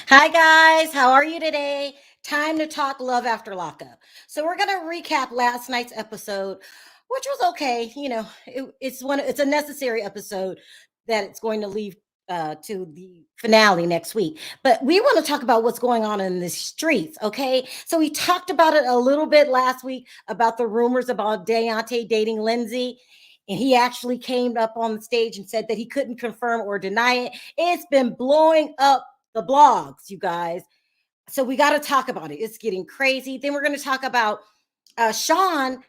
Hi, guys. How are you today? Time to talk Love After Lockup. So, we're going to recap last night's episode, which was okay. It's a necessary episode that it's going to lead to the finale next week. But we want to talk about what's going on in the streets, okay? So, we talked about it a little bit last week about the rumors about Daonte dating Lindsey. And he actually came up on the stage and said that he couldn't confirm or deny it. It's been blowing up the blogs, you guys. So we got to talk about it. It's getting crazy. Then we're going to talk about Shawn.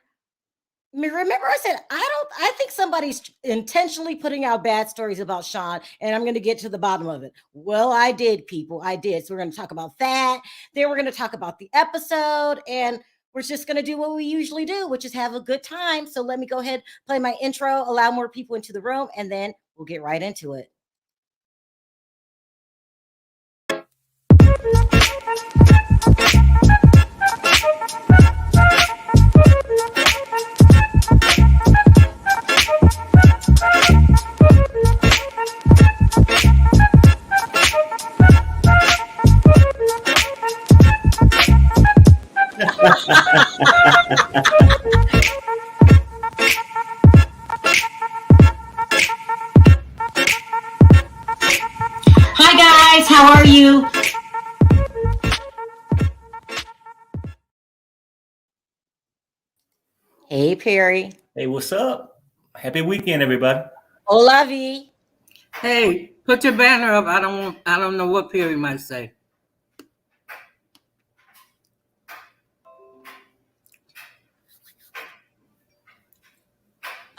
Remember, I said I think somebody's intentionally putting out bad stories about Shawn, and I'm going to get to the bottom of it. Well, I did, people. I did. So we're going to talk about that. Then we're going to talk about the episode, and we're just going to do what we usually do, which is have a good time. So let me go ahead, play my intro, allow more people into the room, and then we'll get right into it. Hi guys, how are you? Hey Perry. Hey, what's up? Happy weekend, everybody. Hola V. Hey, put your banner up. I don't know what Perry might say.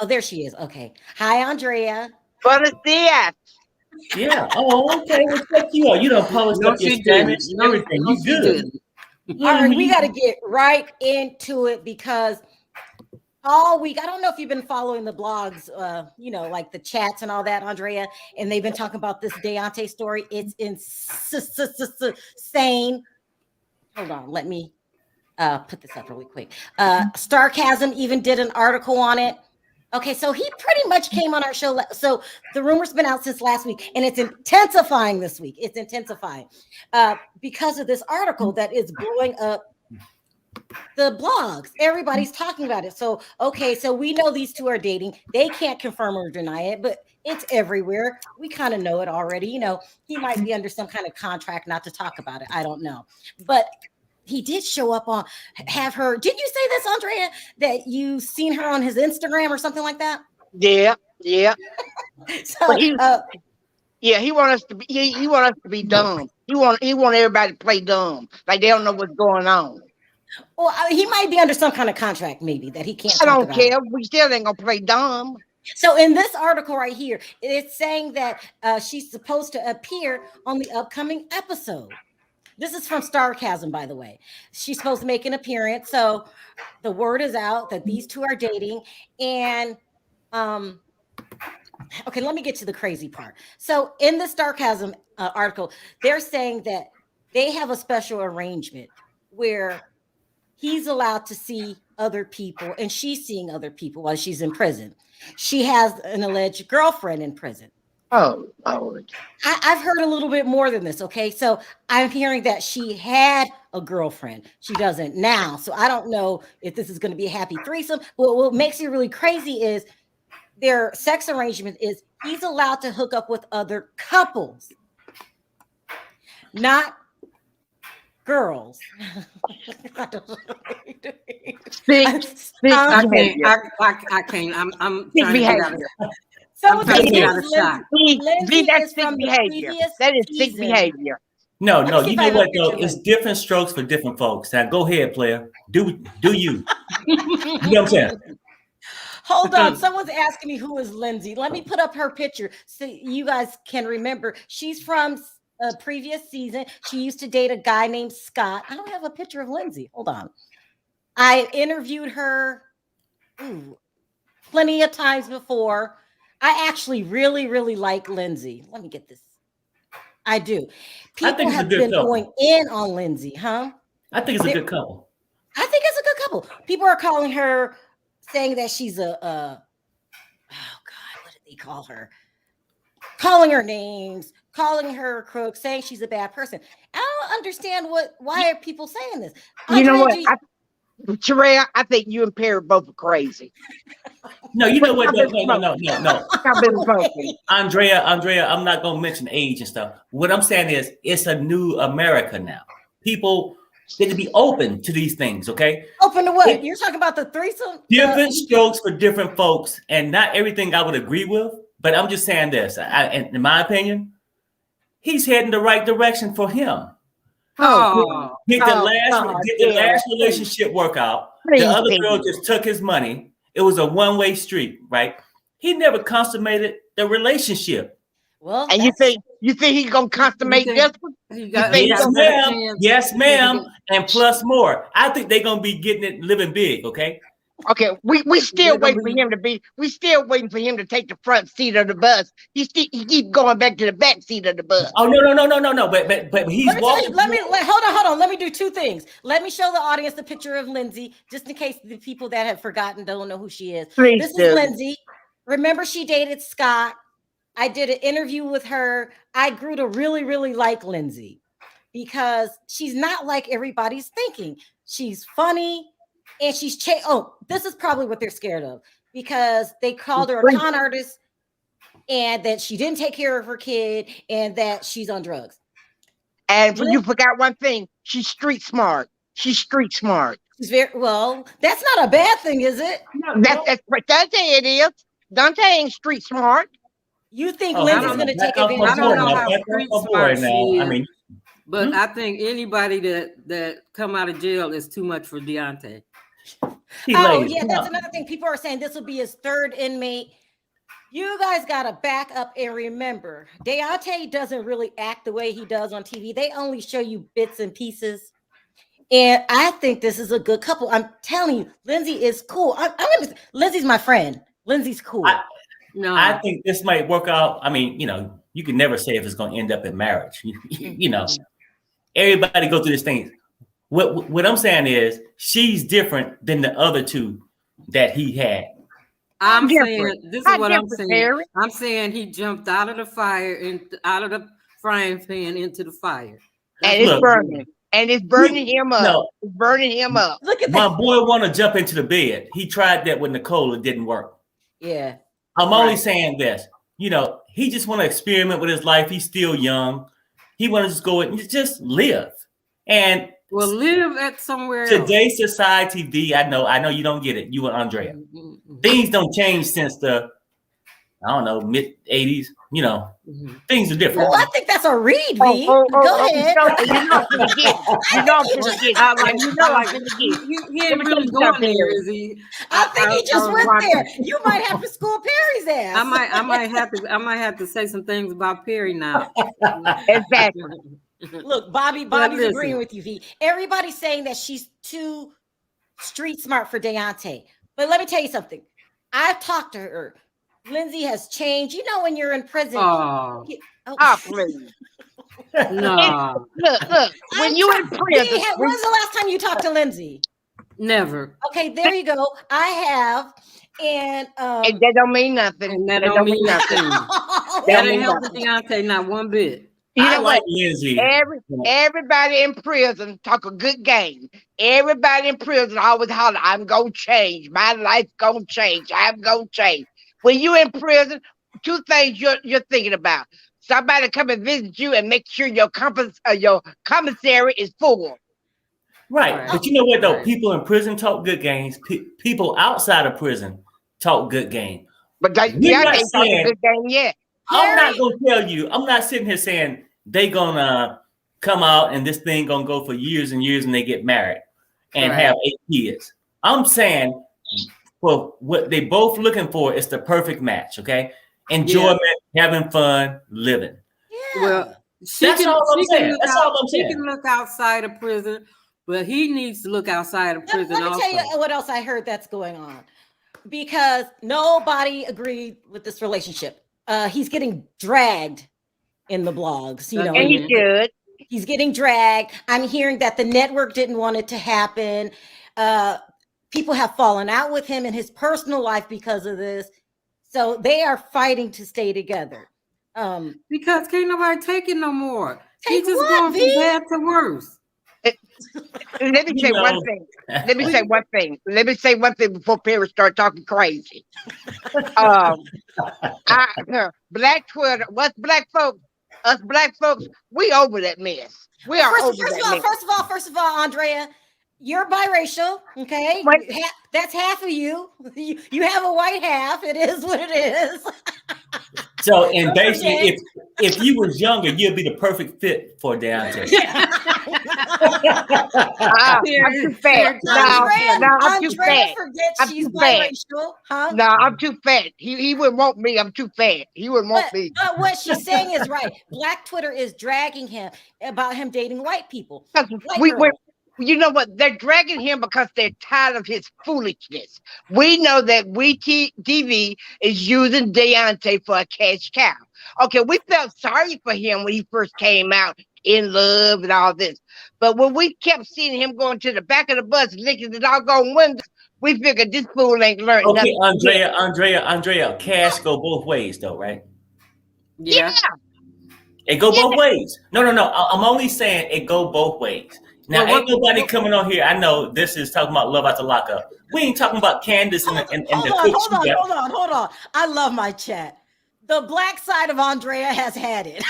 Oh, there she is. Okay. Hi, Andrea. Buenos dias. Yeah. Oh, okay. Well, check you out. You done polished up your Spanish and everything. You good. All right, we got to get right into it because all week, I don't know if you've been following the blogs, like the chats and all that, Andrea, and they've been talking about this Daonte story. It's insane. Hold on, let me put this up really quick. Starcasm even did an article on it. Okay, so he pretty much came on our show. So the rumor's been out since last week, and it's intensifying this week. It's intensifying because of this article that is blowing up the blogs. Everybody's talking about it. So, okay, so we know these two are dating. They can't confirm or deny it, but it's everywhere. We kind of know it already. He might be under some kind of contract not to talk about it. I don't know. But he did show up have her. Did you say this, Andrea, that you seen her on his Instagram or something like that? Yeah. So, he want us to be. He want us to be dumb. He want everybody to play dumb, like they don't know what's going on. Well, he might be under some kind of contract, maybe that he can't. I don't care. We still ain't gonna play dumb. So in this article right here, it's saying that she's supposed to appear on the upcoming episode. This is from Starcasm, by the way. She's supposed to make an appearance. So the word is out that these two are dating. And okay, let me get to the crazy part. So in the Starcasm article, they're saying that they have a special arrangement where he's allowed to see other people and she's seeing other people while she's in prison. She has an alleged girlfriend in prison. Oh, Lord. I've heard a little bit more than this. Okay. So I'm hearing that she had a girlfriend. She doesn't now. So I don't know if this is going to be a happy threesome. But what makes it really crazy is their sex arrangement is he's allowed to hook up with other couples, not girls. I can't. I'm trying to get out of here. So That's sick behavior. That is sick behavior. No. You know what though? It's different strokes for different folks. Now go ahead, player. Do you? You know what I'm saying? Hold on. Someone's asking me who is Lindsey. Let me put up her picture so you guys can remember. She's from a previous season. She used to date a guy named Scott. I don't have a picture of Lindsey. Hold on. I interviewed her plenty of times before. I actually really, really like Lindsey. Let me get this. I do. People have been going in on Lindsey, huh? I think it's a good couple. I think it's a good couple. People are calling her, saying that she's oh God, what did they call her? Calling her names, calling her a crook, saying she's a bad person. I don't understand why are people saying this? You know what? G- Sharrell, I think you and Perry both are crazy. No, you know what? No. I've been smoking. Andrea, I'm not gonna mention age and stuff. What I'm saying is, it's a new America now. People need to be open to these things. Okay, open to what? You're talking about the threesome? Different strokes for different folks, and not everything I would agree with. But I'm just saying this. In my opinion, he's heading the right direction for him. Get the last relationship work out. The other girl just took his money. It was a one-way street, right? He never consummated the relationship. Well, and you think he's gonna consummate this one? Yes, ma'am, and plus more. I think they're gonna be getting it, living big. Okay. Okay, we still waiting for him to be. We still waiting for him to take the front seat of the bus. He keep going back to the back seat of the bus. Oh no! But he's walking. Hold on. Let me do two things. Let me show the audience the picture of Lindsey, just in case the people that have forgotten don't know who she is. Please this is Lindsey. Remember, she dated Scott. I did an interview with her. I grew to really, really like Lindsey because she's not like everybody's thinking. She's funny. And she's this is probably what they're scared of because they called her a con artist and that she didn't take care of her kid and that she's on drugs. And you forgot one thing. She's street smart. She's very well. That's not a bad thing, is it? That's what Daonte it is. Daonte ain't street smart. You think Lindsey's going to take advantage? I don't know how street smart she is. I mean, but I think anybody that come out of jail is too much for Daonte. That's another thing. People are saying this will be his third inmate. You guys got to back up and remember, Daonte doesn't really act the way he does on TV. They only show you bits and pieces. And I think this is a good couple. I'm telling you, Lindsey is cool. Lindsey's my friend. Lindsey's cool. I think this might work out. I mean, you can never say if it's going to end up in marriage. Everybody go through this thing. What I'm saying is she's different than the other two that he had. I'm saying this is what I'm saying. I'm saying he jumped out of the fire and out of the frying pan into the fire. And it's burning. And it's burning him up. No, it's burning him up. Look at my boy want to jump into the bed. He tried that with Nicole. It didn't work. Yeah. I'm only saying this. He just want to experiment with his life. He's still young. He want to just go and just live. And live at somewhere today's society, D. I know you don't get it. You and Andrea. Things don't change since the mid 80s. Things are different. Well, I think that's a read, V. Go ahead. He ain't really going there, is he? I think he just went there. You might have to school Perry's ass. I might have to say some things about Perry now. Exactly. Look, Bobby's agreeing with you, V. Everybody's saying that she's too street smart for Daonte. But let me tell you something. I've talked to her. Lindsey has changed. When you're in prison. Please. No. Look. When you in prison. When's the last time you talked to Lindsey? Never. Okay, there you go. I have. And that don't mean nothing. And that don't mean nothing. That ain't helping Daonte not one bit. I like Lindsey. Everybody in prison talk a good game. Everybody in prison always holler, I'm going to change. My life's going to change. I'm going to change. When you in prison, two things you're thinking about. Somebody come and visit you and make sure your commissary is full. Right. But you know what, though? People in prison talk good games. People outside of prison talk good game. But y'all ain't talking good game yet. I'm not going to tell you. I'm not sitting here saying they going to come out and this thing going to go for years and years and they get married and have 8 kids. I'm saying, well, what they both looking for is the perfect match, okay? Enjoyment, having fun, living. Yeah. Well, that's all I'm saying. She can look outside of prison, but he needs to look outside of prison also. Let me tell you what else I heard that's going on. Because nobody agreed with this relationship. He's getting dragged in the blogs, And he should. He's getting dragged. I'm hearing that the network didn't want it to happen. People have fallen out with him in his personal life because of this. So they are fighting to stay together. Because can't nobody take it no more. He just what, going V? from bad to worse. Let me say one thing. Let me say one thing. Let me say one thing before parents start talking crazy. Black Twitter, us black folks, we over that mess. We are over that mess. First of all, Andrea, you're biracial, okay? That's half of you. You have a white half. It is what it is. So, and basically, if you was younger, you'd be the perfect fit for Daonte. I'm too fat. I'm too fat. Forgets she's biracial, huh? No, I'm too fat. He wouldn't want me. I'm too fat. He wouldn't want me. But what she's saying is right. Black Twitter is dragging him about him dating white people. You know what? They're dragging him because they're tired of his foolishness. We know that TV is using Daonte for a cash cow. Okay, we felt sorry for him when he first came out in love and all this. But when we kept seeing him going to the back of the bus, licking the doggone windows, we figured this fool ain't learned nothing. Andrea, cash go both ways though, right? Yeah. It go both ways. No. I'm only saying it go both ways. Now, ain't nobody coming on here. I know this is talking about Love After Lockup. We ain't talking about Candace and the Hold on. I love my chat. The black side of Andrea has had it.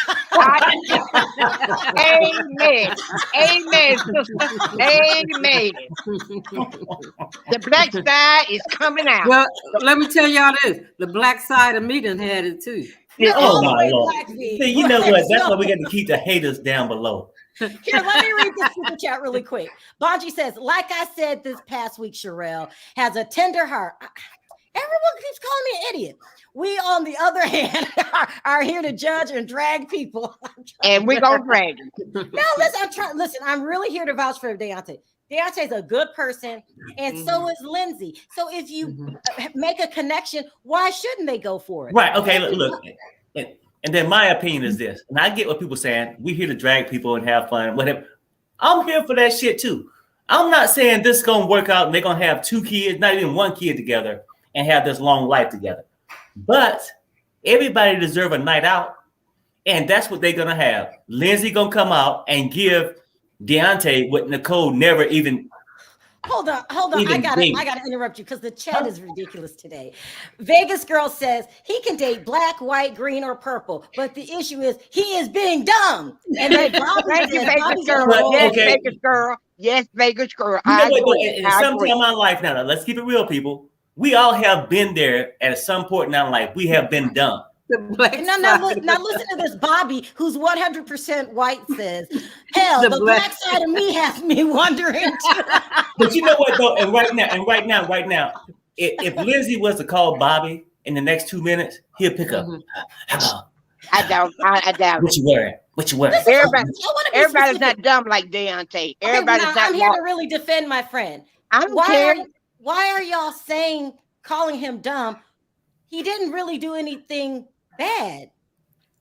Amen, sister. Amen. The black side is coming out. Well, let me tell y'all this. The black side of me done had it too. Oh, my Lord. See, you know what? That's why we got to keep the haters down below. Here, let me read this super chat really quick. Bonji says, like I said this past week, Sharrell has a tender heart. Everyone keeps calling me an idiot. We, on the other hand, are here to judge and drag people. And we're going to drag them. No, listen, I'm really here to vouch for Daonte. Daonte's a good person, and so is Lindsey. So if you make a connection, why shouldn't they go for it? Right. Okay, look. And then my opinion is this, and I get what people saying. We're here to drag people and have fun, whatever. I'm here for that shit too. I'm not saying this is gonna work out and they're gonna have 2 kids, not even 1 kid together, and have this long life together. But everybody deserves a night out, and that's what they're gonna have. Lindsey gonna come out and give Daonte what Nicole never even. Hold on. I gotta interrupt you because the chat is ridiculous today. Vegas Girl says he can date black, white, green, or purple, but the issue is he is being dumb. And then thank you, Vegas Girl. Yes, okay. Vegas Girl. Yes, Vegas Girl. In some point in my life now, let's keep it real, people. We all have been there at some point in our life. We have been dumb. Now listen to this. Bobby, who's 100% white, says, "Hell, the black side of me has me wondering." But you know what though? And right now, if Lindsey was to call Bobby in the next 2 minutes, he'll pick up. Hello. I doubt. What you wearing? Everybody's not dumb like Daonte. I'm here to really defend my friend. Why are y'all calling him dumb? He didn't really do anything bad.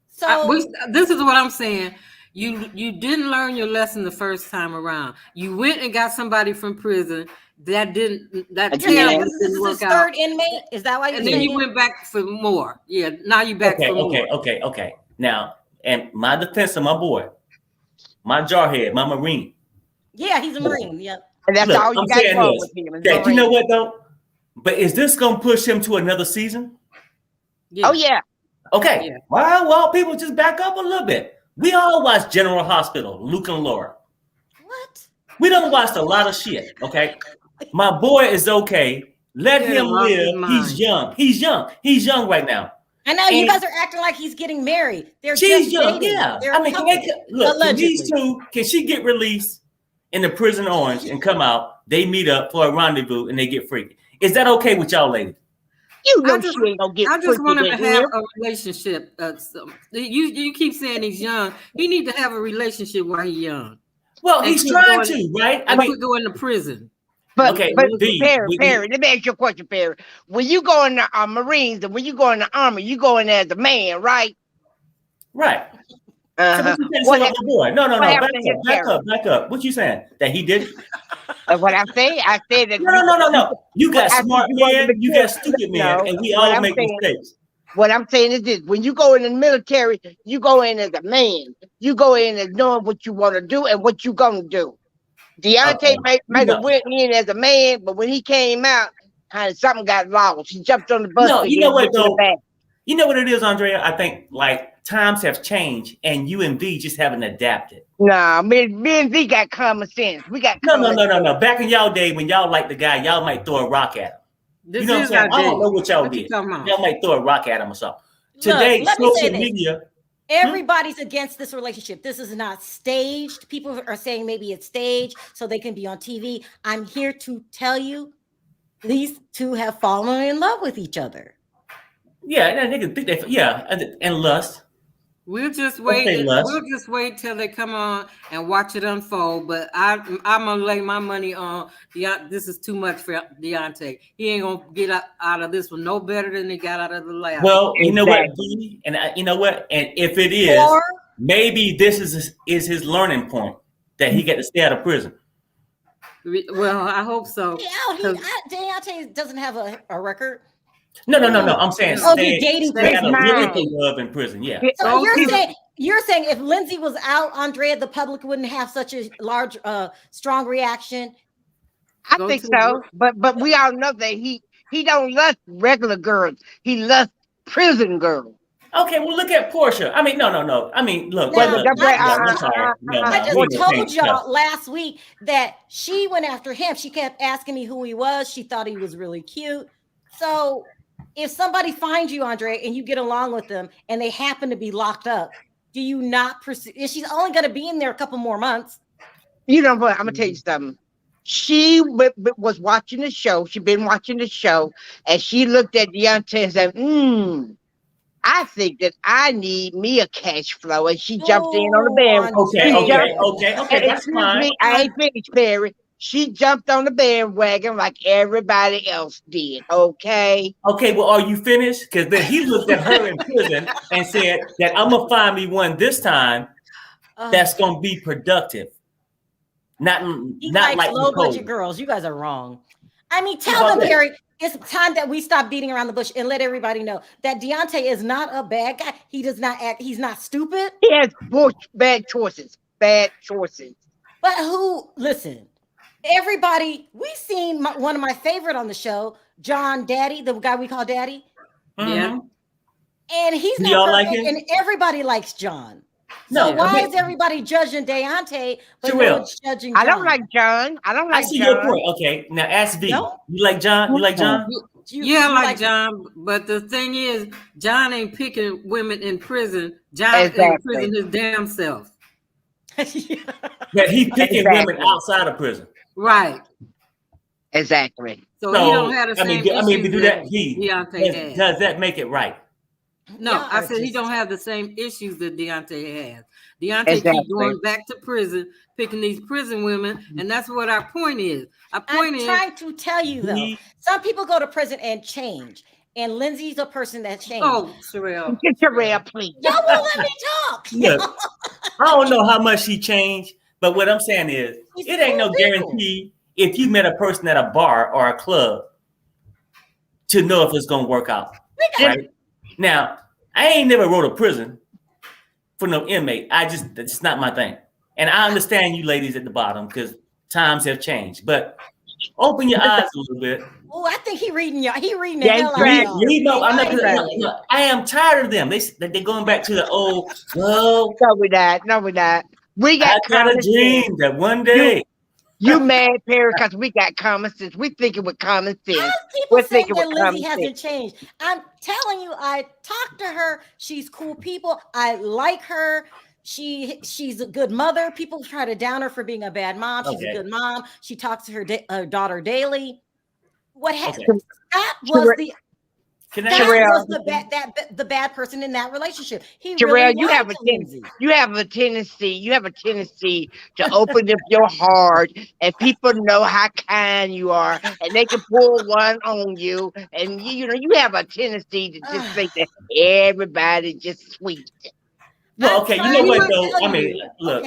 So this is what I'm saying. You didn't learn your lesson the first time around. You went and got somebody from prison that didn't this is his third inmate. Is that why? And then you went back for more. Yeah, now you back for more. Okay. Now, and my defense of my boy, my jarhead, my Marine. Yeah, he's a Marine. Yep. And that's all you got wrong with him. That, you know what though? But is this gonna push him to another season? Yeah. Oh yeah. Okay. Yeah. Well, people just back up a little bit. We all watch General Hospital, Luke and Laura. What? We done watched a lot of shit. Okay. My boy is okay. Let him live. He's young. He's young right now. I know you guys are acting like he's getting married. She's young. Yeah. I mean, can these two? Can she get released in the prison orange and come out? They meet up for a rendezvous and they get freaky. Is that okay with y'all, ladies? I just want him to have a relationship. You keep saying he's young. He need to have a relationship while he's young. Well, he's trying to, right? I mean, going to prison. But Perry, let me ask you a question, Perry. When you go in the Marines and when you go in the Army, you go in as a man, right? Right. So what you boy? No. Back up. What you saying? That he did? What I said that. No. You got smart men, you got stupid men, and we all make mistakes. What I'm saying is this: when you go in the military, you go in as a man. You go in as knowing what you want to do and what you gonna do. Daonte might have went in as a man, but when he came out, kind of something got lost. He jumped on the bus. No, you know what though? Back. You know what it is, Andrea? I think like times have changed, and you and V just haven't adapted. Nah, me and V got common sense. We got no. Back in y'all day, when y'all liked the guy, y'all might throw a rock at him. This you know what I'm saying? I don't know what y'all did. Y'all might throw a rock at him or something. Today, social media. Everybody's against this relationship. This is not staged. People are saying maybe it's staged so they can be on TV. I'm here to tell you, these two have fallen in love with each other. Yeah, and they can think and lust. We'll just wait. We'll just wait till they come on and watch it unfold. But I'm gonna lay my money on this is too much for Daonte. He ain't gonna get out of this one no better than he got out of the last. Well, you know what, B, and you know what, and if it is, maybe this is his learning point that he got to stay out of prison. Well, I hope so. Daonte doesn't have a record. No. I'm saying dating love in prison. Yeah. So you're saying if Lindsey was out, Andrea, the public wouldn't have such a large, strong reaction. I think so, but we all know that he don't lust regular girls. He lusts prison girls. Okay, well look at Portia. I mean, no. I mean, look. I just told y'all last week that she went after him. She kept asking me who he was. She thought he was really cute. So if somebody finds you, Andre, and you get along with them and they happen to be locked up, do you not pursue? She's only going to be in there a couple more months. You know what? I'm going to tell you something. She was watching the show. She'd been watching the show, and she looked at Daonte and said, I think that I need me a cash flow. And she jumped in on the bandwagon. Okay. That's fine. I ain't finished, Perry. She jumped on the bandwagon like everybody else did. Okay, well, are you finished? Because then he looked at her in prison and said that I'm gonna find me one this time that's gonna be productive. Not like low budget girls. You guys are wrong. I mean, tell them, Perry, it's time that we stop beating around the bush and let everybody know that Daonte is not a bad guy. He does not act. He's not stupid. He has bad choices. But listen. Everybody, we've seen one of my favorite on the show, John Daddy, the guy we call Daddy. Yeah. And he's not perfect, and everybody likes John. So why is everybody judging Daonte, but no one's judging John? I don't like John. I see your point. Okay, now ask V. No? You like John? You like John? I like John, but the thing is, John ain't picking women in prison. John is in prison his damn self. That he's picking women outside of prison. Right. Exactly. So he don't have the same issues to do that, Daonte has. Does that make it right? No, I said he don't have the same issues that Daonte has. Daonte keep going back to prison, picking these prison women, and that's what our point is. I'm trying to tell you though, some people go to prison and change. And Lindsey's a person that changed. Oh, Sharrell. Sharrell, please. Y'all won't let me talk. Look, I don't know how much she changed, but what I'm saying is, it ain't no guarantee if you met a person at a bar or a club to know if it's going to work out. Right? Now, I ain't never wrote a prison for no inmate. It's not my thing. And I understand you ladies at the bottom because times have changed, but open your eyes a little bit. Oh, I think he reading the hell out of y'all. I am tired of them. They're going back to the old. Well, no, we're not. We got a dream that one day. You mad, Perry? Because we got common sense. We thinking with common sense. People saying that Lindsey hasn't changed. I'm telling you, I talked to her. She's cool people. I like her. She's a good mother. People try to down her for being a bad mom. She's a good mom. She talks to her daughter daily. What happened? That was the bad person in that relationship. Sharrell, you have a tendency to open up your heart, and people know how kind you are, and they can pull one on you, and you have a tendency to just think that everybody's just sweet. Well, okay, you know what though? I mean, look,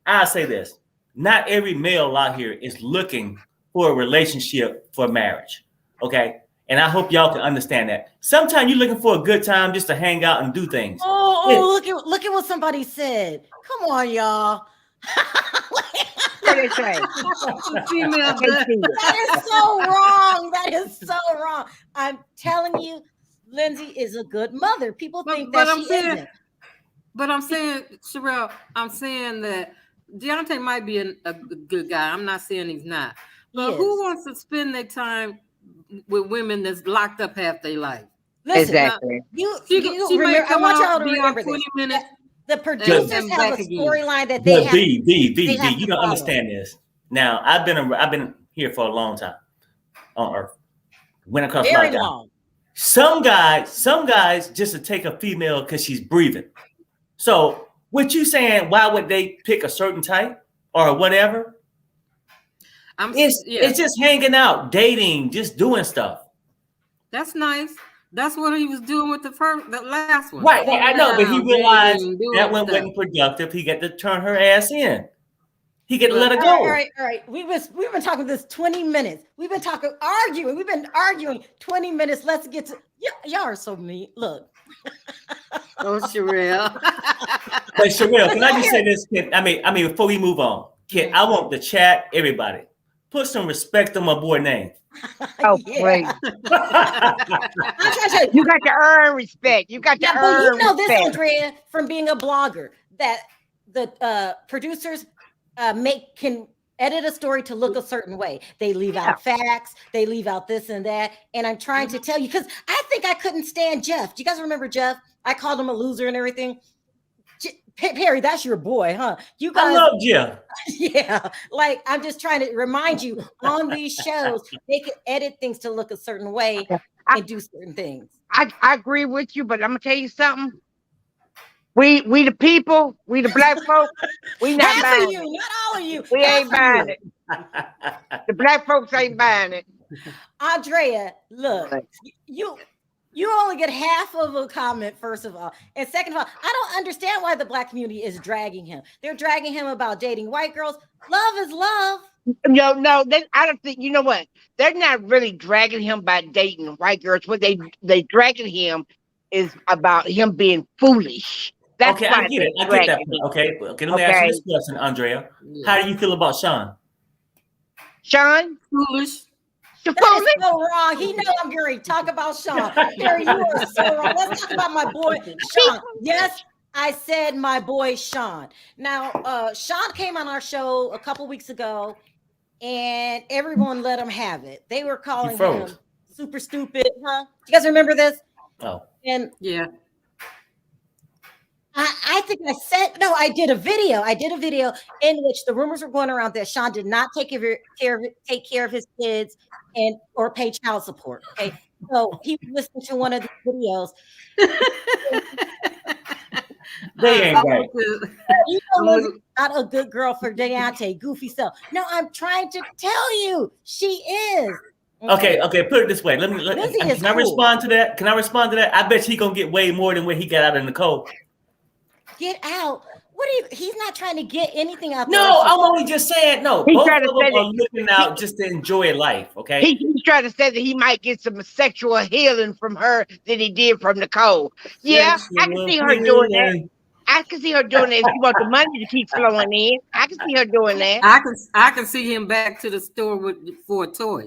I'll say this: not every male out here is looking for a relationship for marriage. Okay. And I hope y'all can understand that. Sometimes you're looking for a good time just to hang out and do things. Oh, look at what somebody said. Come on, y'all. What they say? That is so wrong. That is so wrong. I'm telling you, Lindsey is a good mother. People think that she isn't. But I'm saying, Sharrell, I'm saying that Daonte might be a good guy. I'm not saying he's not. But who wants to spend their time with women that's locked up half their life? Listen, exactly. She may come out, I want y'all to remember 20 minutes. The producers have a storyline that they have. You don't understand this. Now, I've been here for a long time on Earth. Went across very long. Some guys just to take a female because she's breathing. So, what you saying? Why would they pick a certain type or whatever? It's just hanging out, dating, just doing stuff. That's nice. That's what he was doing with the last one. Right. I know, but he realized that one wasn't productive. He got to turn her ass in. He get to let her go. All right. We've been talking this 20 minutes. We've been arguing. We've been arguing 20 minutes. Let's get to y'all are so mean. Look. Oh, Sharrell. But Sharrell, can I just say this? I mean, before we move on, kid, I want the chat, everybody, put some respect on my boy name. Oh, great. You got to earn respect. You got to earn respect. This, Andrea, from being a blogger, that the producers can edit a story to look a certain way. They leave out facts. They leave out this and that. And I'm trying to tell you, because I think I couldn't stand Jeff. Do you guys remember Jeff? I called him a loser and everything. Perry, that's your boy, huh? You guys, I love Jeff. Yeah, like I'm just trying to remind you on these shows, they can edit things to look a certain way and do certain things. I agree with you, but I'm gonna tell you something. We the people, we the black folk, we not half buying of you, it. not all of you. We ain't buying it. The black folks ain't buying it. Andrea, look, you only get half of a comment, first of all. And second of all, I don't understand why the black community is dragging him. They're dragging him about dating white girls. Love is love. No, I don't think, you know what? They're not really dragging him by dating white girls. What they dragging him is about him being foolish. That's okay, I get it. I get that point. Okay, let me ask you this question, Andrea. How do you feel about Shawn? Shawn? Foolish. That is so wrong. He knows I'm going to talk about Shawn. Harry, you are so wrong. Let's talk about my boy Shawn. Yes, I said my boy Shawn. Now, Shawn came on our show a couple weeks ago, and everyone let him have it. They were calling him super stupid, huh? You guys remember this? Oh. And yeah. I think I said, no, I did a video. In which the rumors were going around that Shawn did not take care of his kids or pay child support. Okay. So he listened to one of the videos. They ain't right. You know, Lizzie's not a good girl for Daonte, goofy self. No, I'm trying to tell you, she is. Okay. Put it this way. Can I respond to that? Can I respond to that? I bet he gonna get way more than what he got out of Nicole. Get out. He's not trying to get anything out. No, I'm only just saying. No, he's both trying of to them are looking out just to enjoy life. Okay. He's trying to say that he might get some sexual healing from her than he did from Nicole. Yeah, I can see her doing that. I can see her doing that if she wants the money to keep flowing in. I can see her doing that. I can see him back to the store for a toy.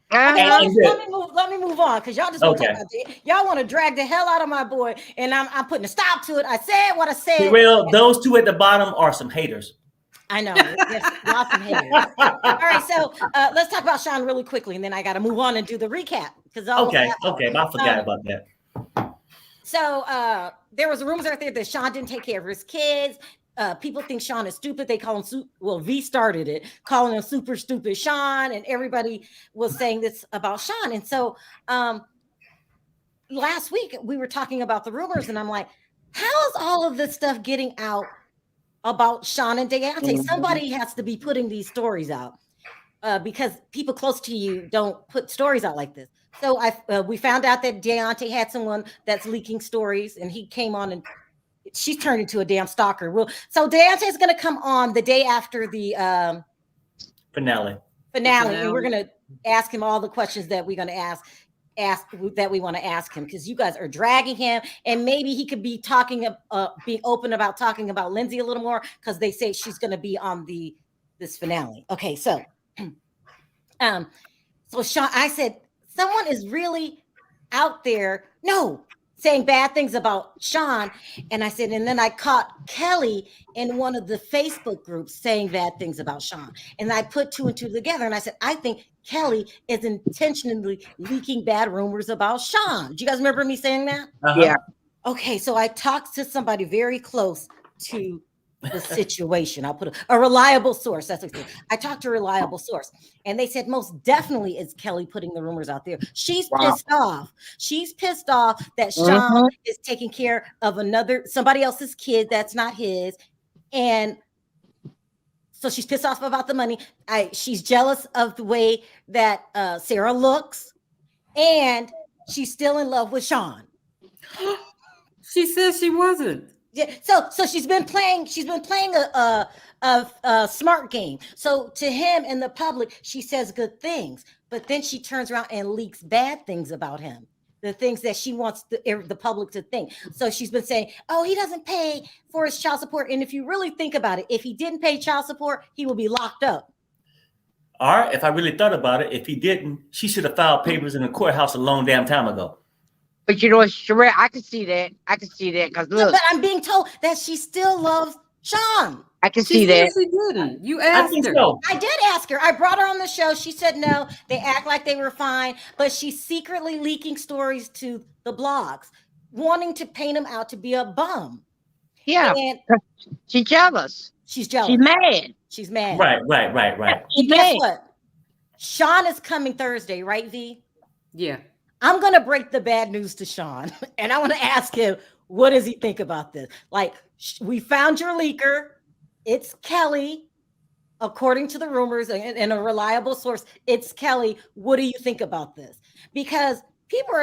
Let me move on, because y'all just want to talk about it. Y'all want to drag the hell out of my boy, and I'm putting a stop to it. I said what I said. Well, those two at the bottom are some haters. I know. Yes, lots of haters. All right, so let's talk about Shawn really quickly, and then I got to move on and do the recap. Okay, I forgot about that. So there was rumors out there that Shawn didn't take care of his kids. People think Shawn is stupid. They call him V started it, calling him super stupid Shawn, and everybody was saying this about Shawn. And so last week we were talking about the rumors, and I'm like, how is all of this stuff getting out about Shawn and Daonte? Mm-hmm. Somebody has to be putting these stories out because people close to you don't put stories out like this. So we found out that Daonte had someone that's leaking stories, and he came on and she's turned into a damn stalker. So Daonte is going to come on the day after the finale, and we're going to ask him all the questions that we're going to ask. we want to ask him, because you guys are dragging him, and maybe he could be being open about talking about Lindsey a little more, because they say she's going to be on this finale. Okay, so so Shawn, I said, someone is really out there saying bad things about Shawn. And I said, and then I caught Kelly in one of the Facebook groups saying bad things about Shawn. And I put two and two together, and I said, I think Kelly is intentionally leaking bad rumors about Shawn. Do you guys remember me saying that? Uh-huh. Yeah. Okay, so I talked to somebody very close to the situation. I'll put a reliable source. That's what I talked to a reliable source, and they said most definitely it's Kelly putting the rumors out there. She's pissed off. She's pissed off that Shawn is taking care of somebody else's kid that's not his, and so she's pissed off about the money. She's jealous of the way that Sarah looks, and she's still in love with Shawn. She says she wasn't. Yeah, so she's been playing a smart game. So to him and the public, she says good things, but then she turns around and leaks bad things about him, the things that she wants the public to think. So she's been saying, oh, he doesn't pay for his child support. And if you really think about it, if he didn't pay child support, he will be locked up. Or if I really thought about it, if he didn't, she should have filed papers in the courthouse a long damn time ago. But you know what, Sharrell, I can see that. Because look. But I'm being told that she still loves Shawn. I can see that. She didn't. You asked her. So. I did ask her. I brought her on the show. She said no. They act like they were fine, but she's secretly leaking stories to the blogs, wanting to paint him out to be a bum. Yeah, and she's jealous. She's jealous. She's mad. Right. And guess what? Shawn is coming Thursday, right, V? Yeah. I'm going to break the bad news to Shawn, and I want to ask him, what does he think about this? Like, we found your leaker. It's Kelly, according to the rumors and a reliable source. It's Kelly. What do you think about this? Because people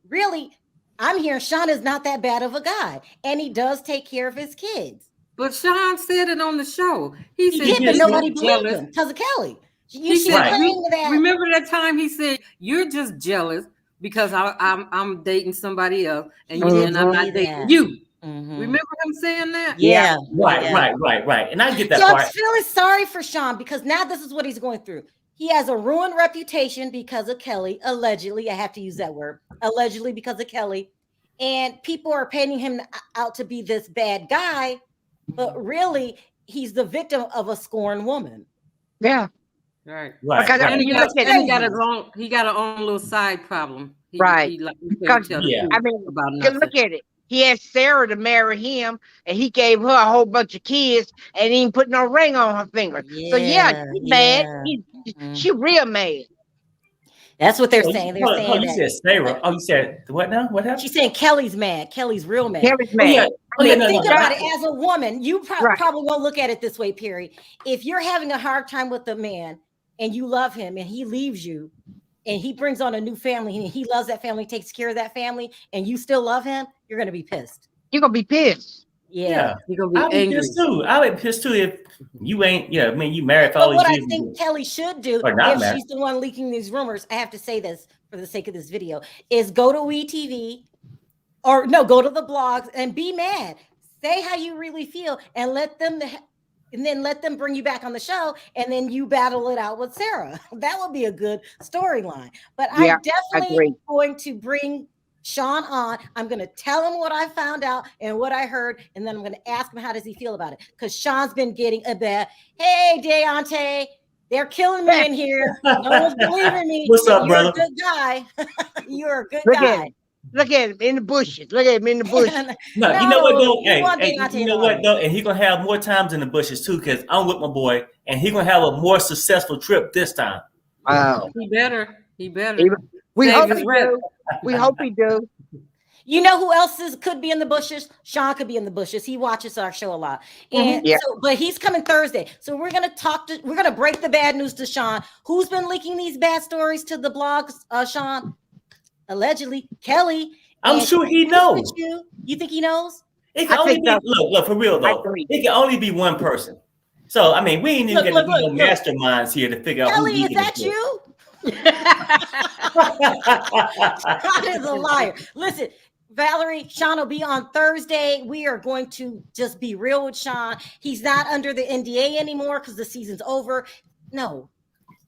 really, I'm hearing Shawn is not that bad of a guy, and he does take care of his kids. But Shawn said it on the show. He said, did, but nobody believed him because of Kelly. Remember that time he said, you're just jealous because I'm dating somebody else and I'm not dating you. Mm-hmm. Remember him saying that? Yeah. Right. And I get that so part. I'm feeling sorry for Shawn, because now this is what he's going through. He has a ruined reputation because of Kelly, allegedly. I have to use that word, allegedly, because of Kelly. And people are painting him out to be this bad guy, but really he's the victim of a scorned woman. Yeah. Right. And he got an own little side problem. I mean, look at it. He asked Sarah to marry him, and he gave her a whole bunch of kids, and he didn't put no ring on her finger. So she's mad. She real mad. That's what they're saying. They're saying you said Sarah. Oh, you said what now? What happened? She's saying Kelly's mad. Kelly's real mad. Kelly's mad. Think about it as a woman. You probably won't look at it this way, Perry. If you're having a hard time with a man and you love him and he leaves you and he brings on a new family and he loves that family, takes care of that family, and you still love him, you're going to be pissed. You're going to be pissed. Yeah. You're going to be angry. Pissed too. I would pissed too if you ain't, you married for all these years. What I think Kelly should do, if she's the one leaking these rumors, I have to say this for the sake of this video, is go to WeTV or go to the blogs and be mad. Say how you really feel and let them bring you back on the show, and then you battle it out with Sarah. That would be a good storyline. But I'm definitely going to bring Shawn on. I'm going to tell him what I found out and what I heard, and then I'm going to ask him how does he feel about it, because Shawn's been getting a bad, hey, Daonte, they're killing me in here. No one's believing me. What's up, brother? You're a good guy. You're a good guy. Look at him in the bushes. No, you know what though? You know what though? And he's gonna have more times in the bushes too, because I'm with my boy, and he's gonna have a more successful trip this time. Wow. He better. We hope he do. We hope he do. You know who else could be in the bushes? Shawn could be in the bushes. He watches our show a lot. And but he's coming Thursday. So we're gonna break the bad news to Shawn. Who's been leaking these bad stories to the blogs, Shawn? Allegedly, Kelly. I'm sure he knows. You think he knows? It can only be, look, for real though. It can only be one person. So I mean, we ain't even getting no masterminds here to figure out. Kelly, is that you? Shawn is a liar. Listen, Valerie, Shawn will be on Thursday. We are going to just be real with Shawn. He's not under the NDA anymore because the season's over. No,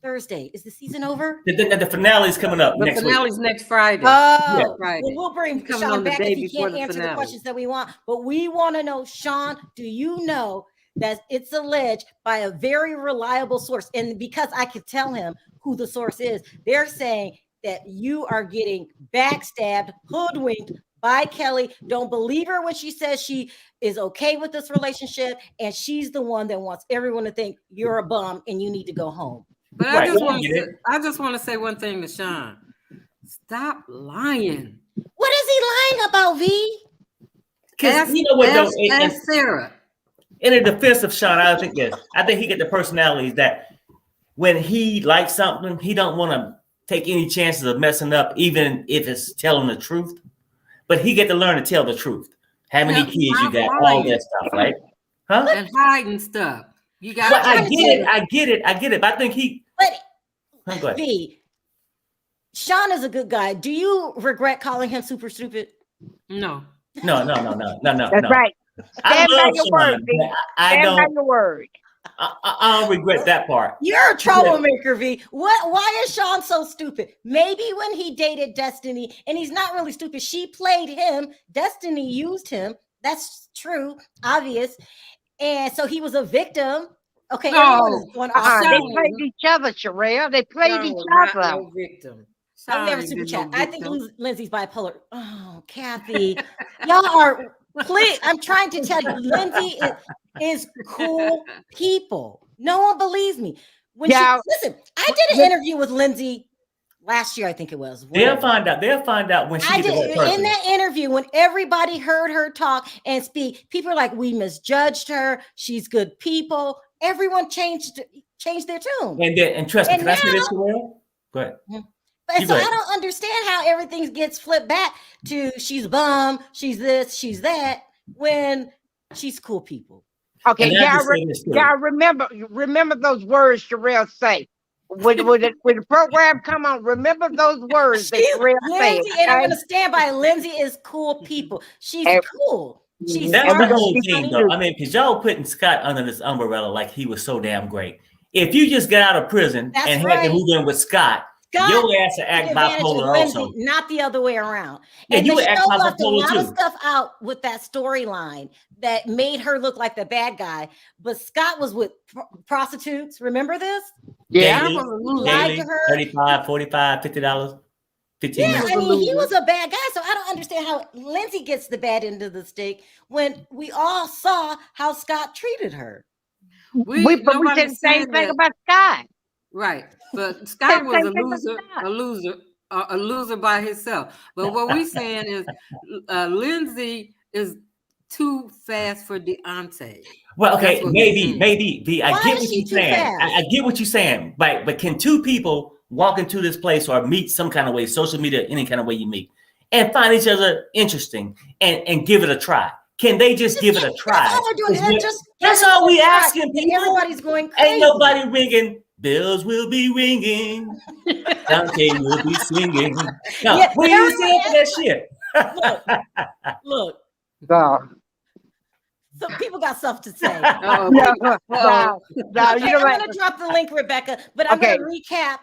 Thursday. Is the season over? The finale is coming up The next week. finale's next Friday. Oh, Friday. well, we'll bring Coming Shawn on the back day if he before can't the answer the finale. questions that we want. But we want to know, Shawn, do you know that it's alleged by a very reliable source? And because I could tell him who the source is, they're saying that you are getting backstabbed, hoodwinked by Kelly. Don't believe her when she says she is okay with this relationship, and she's the one that wants everyone to think you're a bum and you need to go home. But Right, I just want to say one thing to Shawn. Stop lying. What is he lying about, V? Because you know what, though, ask Sarah. In the defense of Shawn, I think he get the personalities that when he likes something, he don't want to take any chances of messing up, even if it's telling the truth. But he get to learn to tell the truth. How many kids you got, all that stuff, right? Huh? And hiding stuff. You got. Well, I get it. But I think he. But V, Shawn is a good guy. Do you regret calling him super stupid? No. No. That's right. I Stand by love your Shawn. word, V. Stand by your word. I don't regret that part. You're a troublemaker, V. Why is Shawn so stupid? Maybe when he dated Destiny, and he's not really stupid. She played him. Destiny used him. That's true, obvious. And so he was a victim. Okay, no, they played each other, Sharrell. They played each other. No victim. I've never super chat. I think Lindsay's bipolar. Oh, Kathy, y'all are. Please, I'm trying to tell you, Lindsay is cool people. No one believes me. Listen, I did an interview with Lindsay last year, I think it was. They'll find out when she gets the right person. In that interview, when everybody heard her talk and speak, people are like, we misjudged her. She's good people. Everyone changed their tune. And trust me, can I say this, Sharrell? Go ahead. And so I don't understand how everything gets flipped back to she's bum, she's this, she's that, when she's cool people. Okay, y'all remember those words Sharrell say. When the program come on, remember those words that Sharrell said. Lindsay, and I'm going to stand by Lindsay is cool people. She's cool. That's the whole thing, though. I mean, because y'all putting Scott under this umbrella like he was so damn great. If you just got out of prison and had to move in with Scott, your ass to act bipolar also. Not the other way around. Yeah, and you would act bipolar too. A lot of stuff out with that storyline that made her look like the bad guy. But Scott was with prostitutes. Remember this? Yeah. Lied to her. $35, $45, $50. Yeah, I mean, he was a bad guy. So I don't understand how Lindsay gets the bad end of the stick when we all saw how Scott treated her. We said the same thing about Scott. Right. But Scott was a loser by himself. But what we're saying is Lindsay is too fast for Daonte. Well, okay, maybe. I get what you're saying. I get what you're saying. But can two people walk into this place or meet some kind of way, social media, any kind of way you meet, and find each other interesting and give it a try? Can they just give it a try? That's all we're doing. That's all we asking people. Everybody's going crazy. Ain't nobody ringing. Bells will be ringing. Daonte will be singing. No, what are you saying for that shit? Look. Some people got stuff to say. No, you know I'm going to drop the link, Rebecca, but I'm going to recap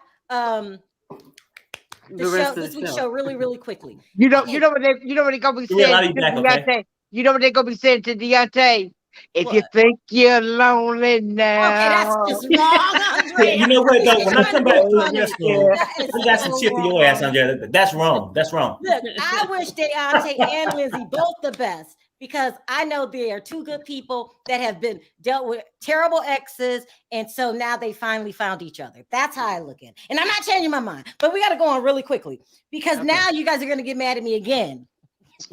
this week's show really, really quickly. You know what they gonna be saying to Daonte? You know what they're gonna be saying to Daonte? If you think you're lonely now. Okay, that's just wrong, Andre. You know what, though? When I come back to the restroom, I got some shit for your ass, Andre. That's wrong. That's wrong. Look, I wish Daonte and Lindsay both the best because I know they are two good people that have been dealt with terrible exes. And so now they finally found each other. That's how I look at it. And I'm not changing my mind, but we got to go on really quickly because now you guys are going to get mad at me again.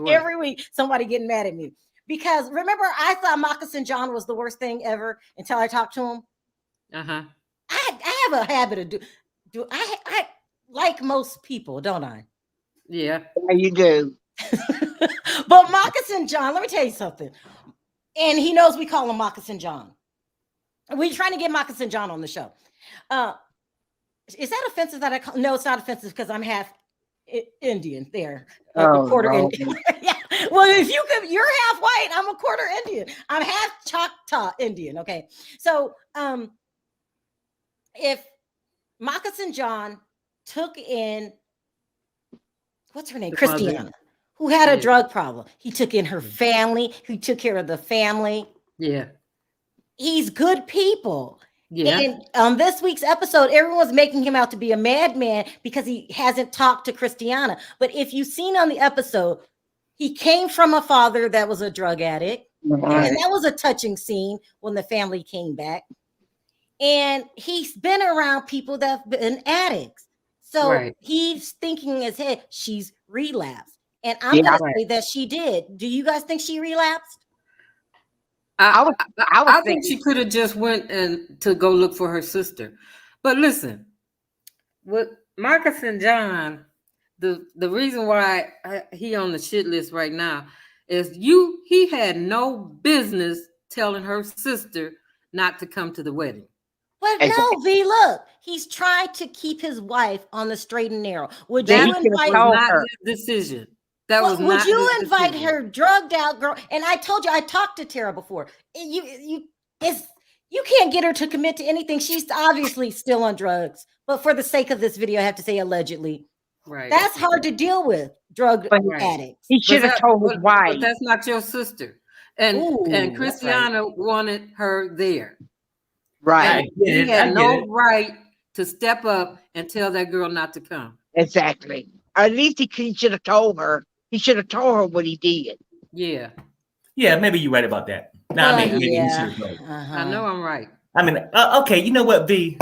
Every week, somebody getting mad at me. Because remember, I thought Moccasin John was the worst thing ever until I talked to him. I have a habit of do I like most people, don't I? Yeah, you do. But Moccasin John, let me tell you something. And he knows we call him Moccasin John. We're trying to get Moccasin John on the show. Is that offensive that I call? No, it's not offensive because I'm half Indian there. Oh, a quarter no. Indian. Yeah. Well, if you're half white, I'm a quarter Indian. I'm half Choctaw Indian. Okay. So if Moccasin John took in, what's her name? Christiana, who had a drug problem. He took in her family. He took care of the family. Yeah. He's good people. Yeah. And on this week's episode, everyone's making him out to be a madman because he hasn't talked to Christiana. But if you've seen on the episode, he came from a father that was a drug addict. Right. And that was a touching scene when the family came back. And he's been around people that have been addicts. So he's thinking in his head, she's relapsed. And I'm going to say that she did. Do you guys think she relapsed? I think she could have just went and to go look for her sister. But listen, with Marcus and John, the reason why he on the shit list right now is he had no business telling her sister not to come to the wedding. But no, V, look, he's trying to keep his wife on the straight and narrow. Would you invite her decision? That was would you invite her drugged out girl? And I told you, I talked to Tara before. You can't get her to commit to anything. She's obviously still on drugs. But for the sake of this video, I have to say allegedly. Right. That's hard to deal with, drug addicts. He should have told his wife. But that's not your sister. And Christiana wanted her there. Right. He had no right to step up and tell that girl not to come. Exactly. At least he should have told her. He should have told her what he did. Yeah. Yeah, maybe you're right about that. No, maybe you should have told. I know I'm right. I mean, okay, you know what, V?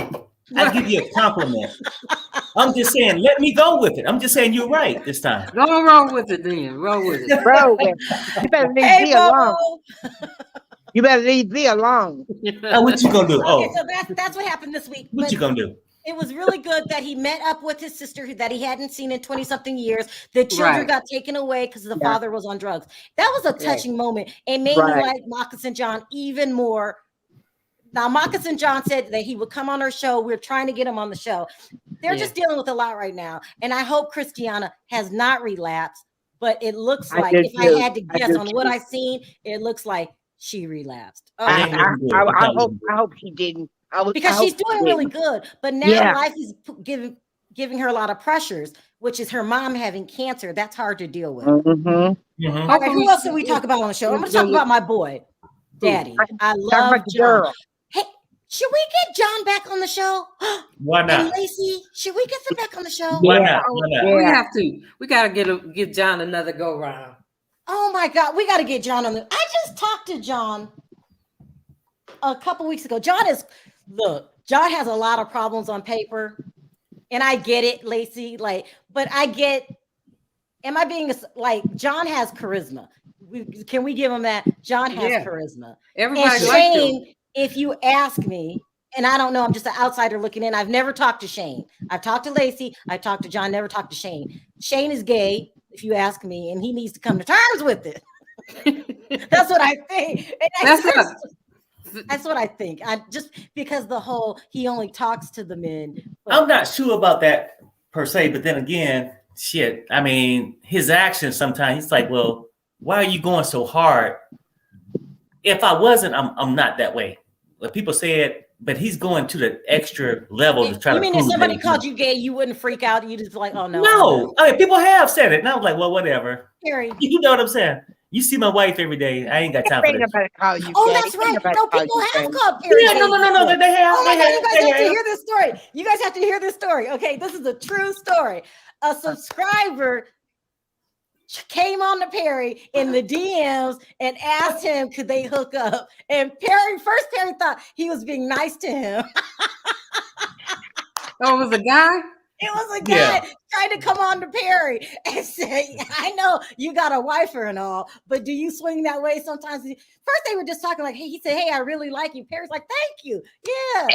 I'll give you a compliment. I'm just saying, let me go with it. I'm just saying you're right this time. Go roll with it then. Roll with it. Roll with it. You better leave me alone. You better leave me alone. What you gonna do? Okay, so that's what happened this week. What you gonna do? It was really good that he met up with his sister that he hadn't seen in 20-something years. The children got taken away because the father was on drugs. That was a touching moment. It made me like Moccasin John even more. Now, Moccasin John said that he would come on our show. We're trying to get him on the show. They're just dealing with a lot right now. And I hope Christiana has not relapsed. But it looks like, if I had to guess on what I've seen, it looks like she relapsed. I hope she didn't. Because she's doing really good, but now life is giving her a lot of pressures, which is her mom having cancer. That's hard to deal with. Mm-hmm. All right, who else did we talk about on the show? I'm going to talk about my boy, Daddy. I love John. Hey, should we get John back on the show? Why not? And Lacey, should we get them back on the show? Why not? Why not? We have to. We got to give John another go round. Oh my God, we got to get John on the. I just talked to John a couple weeks ago. John has a lot of problems on paper, and I get it, Lacey. But I get. Am I being John has charisma? Can we give him that? John has charisma. Everybody Shane, if you ask me, and I don't know, I'm just an outsider looking in. I've never talked to Shane. I've talked to Lacey. I talked to John. Never talked to Shane. Shane is gay, if you ask me, and he needs to come to terms with it. That's what I think. That's what I think. Just because he only talks to the men. I'm not sure about that per se, but then again, shit. I mean, his actions sometimes he's like, well, why are you going so hard? If I wasn't, I'm not that way. Like people said, but he's going to the extra level to try to. You mean if somebody called you gay, you wouldn't freak out? You just like, oh no. No, I mean people have said it, and I was like, well, whatever. Harry. You know what I'm saying? You see my wife every day. I ain't got time for this. That's right. No, people have called Perry. Yeah, no. They have. Oh my God, you guys have to hear this story. You guys have to hear this story. Okay, this is a true story. A subscriber came on to Perry in the DMs and asked him, could they hook up? And Perry thought he was being nice to him. Oh, it was a guy? It was a guy trying to come on to Perry and say, I know you got a wifer and all, but do you swing that way sometimes? First, they were just talking like, hey, he said, hey, I really like you. Perry's like, thank you. Yeah.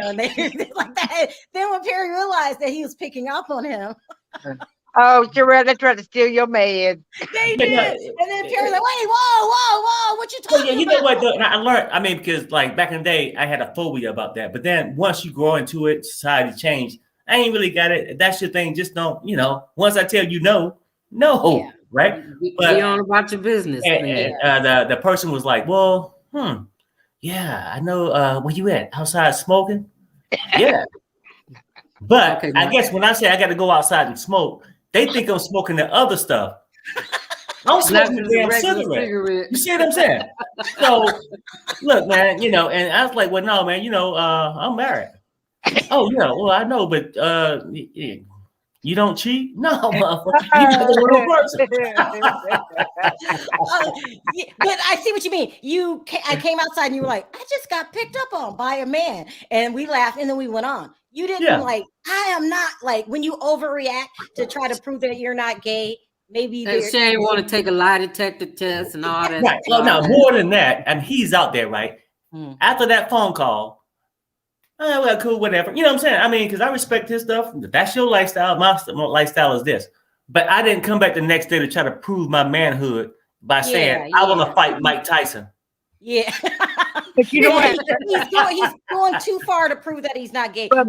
And they like that. Then when Perry realized that he was picking up on him. Oh, Sharrell, they tried to steal your man. They did. And then Perry's like, wait, whoa, what you talking about? You know what, though? I learned, because like back in the day, I had a phobia about that. But then once you grow into it, society changed. I ain't really got it. That's your thing. Just don't, once I tell you no, right? But be on about your business. And the person was like, well, yeah, I know. Where you at? Outside smoking? Yeah. But I guess when I say I got to go outside and smoke, they think I'm smoking the other stuff. I'm smoking the damn cigarette. You see what I'm saying? So, look, man, and I was like, well, no, man, I'm married. Oh, yeah, well, I know, but you don't cheat? No, motherfucker. You got the wrong person. But I see what you mean. I came outside and you were like, I just got picked up on by a man. And we laughed and then we went on. You didn't I am not like when you overreact to try to prove that you're not gay. Maybe Shane want to take a lie detector test and all that. Right. Well, no, more than that. And he's out there, right? After that phone call, well, cool, whatever. You know what I'm saying? I mean, because I respect his stuff. That's your lifestyle. My lifestyle is this. But I didn't come back the next day to try to prove my manhood by saying I want to fight Mike Tyson. Yeah. But you know what? He's going too far to prove that he's not gay. But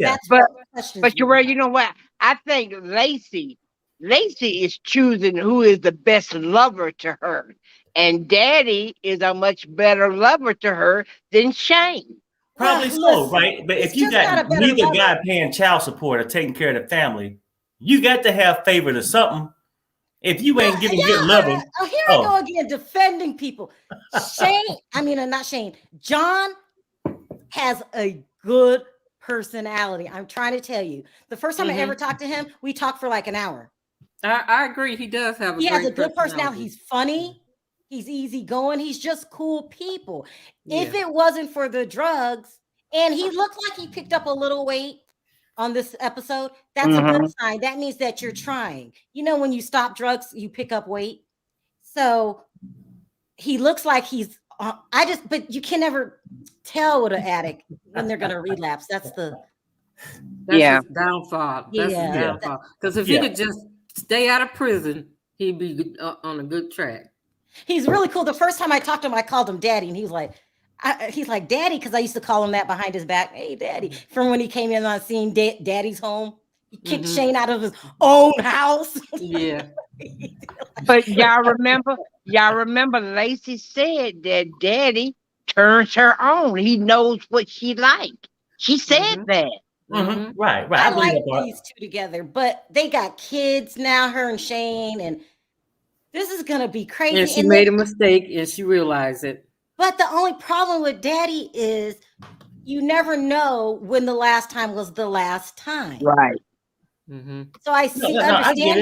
Sharrell, you know what? I think Lacey is choosing who is the best lover to her. And Daddy is a much better lover to her than Shane. Probably so, right? But if you got neither guy paying child support or taking care of the family, you got to have favor to something. If you ain't giving good loving. Here I go again, defending people. Not Shane. John has a good personality. I'm trying to tell you. The first time I ever talked to him, we talked for like an hour. I agree. He does have He has a good personality. He's funny. He's easygoing. He's just cool people. Yeah. If it wasn't for the drugs, and he looked like he picked up a little weight on this episode, that's a good sign. That means that you're trying. When you stop drugs, you pick up weight. So he looks like he's. But you can never tell with an addict when they're gonna relapse. That's his downfall. That's his downfall. Because if he could just stay out of prison, he'd be on a good track. He's really cool. The first time I talked to him, I called him Daddy, and he's like, Daddy, because I used to call him that behind his back. Hey, Daddy, from when he came in on scene, Daddy's home. He kicked Shane out of his own house. Yeah. But y'all remember Lacey said that Daddy turns her on. He knows what she likes. She said that. Right. I like these two together, but they got kids now, her and Shane, and this is gonna be crazy. And she made a mistake and she realized it. But the only problem with Daddy is you never know when the last time was the last time. Right. So I see. I get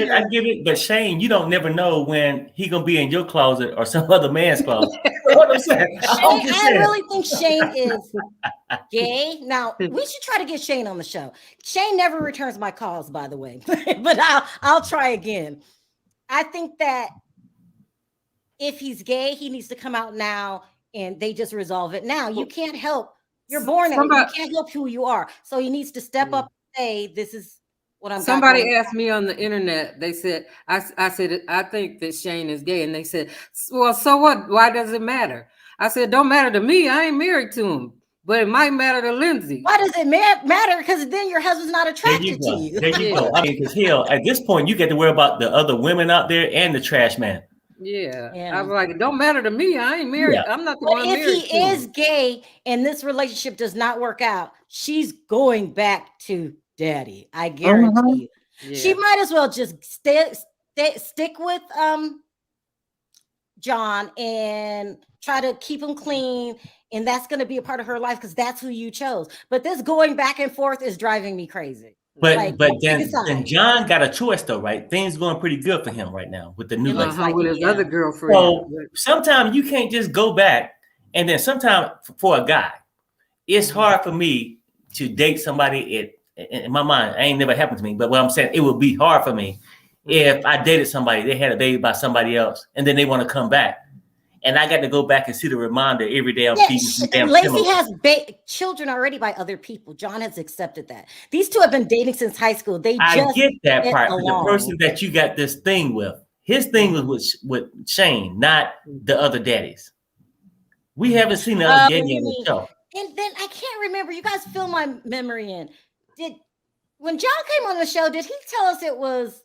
it. But Shane, you don't never know when he gonna be in your closet or some other man's closet. What I'm saying. I really think Shane is gay. Now we should try to get Shane on the show. Shane never returns my calls, by the way. But I'll try again. I think that if he's gay, he needs to come out now and they just resolve it now. You can't help. You're born that way. You can't help who you are. So he needs to step up and say, this is what I'm. Somebody asked me on the internet, they said, I said, I think that Shane is gay. And they said, well, so what? Why does it matter? I said, don't matter to me. I ain't married to him. But it might matter to Lindsey. Why does it matter? Because then your husband's not attracted to you. There you go. I mean, because at this point, you get to worry about the other women out there and the trash man. Yeah. I was like, it don't matter to me. I ain't married. Yeah. I'm not the one married. If he is gay and this relationship does not work out, she's going back to Daddy. I guarantee you. Yeah. She might as well just stick with John and try to keep him clean. And that's going to be a part of her life because that's who you chose. But this going back and forth is driving me crazy. But then John got a choice though, right? Things going pretty good for him right now with the new with his other girlfriend. So sometimes you can't just go back, and then sometimes for a guy, it's hard for me to date somebody. In my mind, it ain't never happened to me. But what I'm saying, it would be hard for me if I dated somebody, they had a baby by somebody else, and then they want to come back. And I got to go back and see the reminder every day. Lacey has children already by other people. John has accepted that. These two have been dating since high school. I get that part. The person that you got this thing with, his thing was with Shane, not the other daddies. We haven't seen the other daddy on the show. And then I can't remember. You guys fill my memory in. When John came on the show, did he tell us it was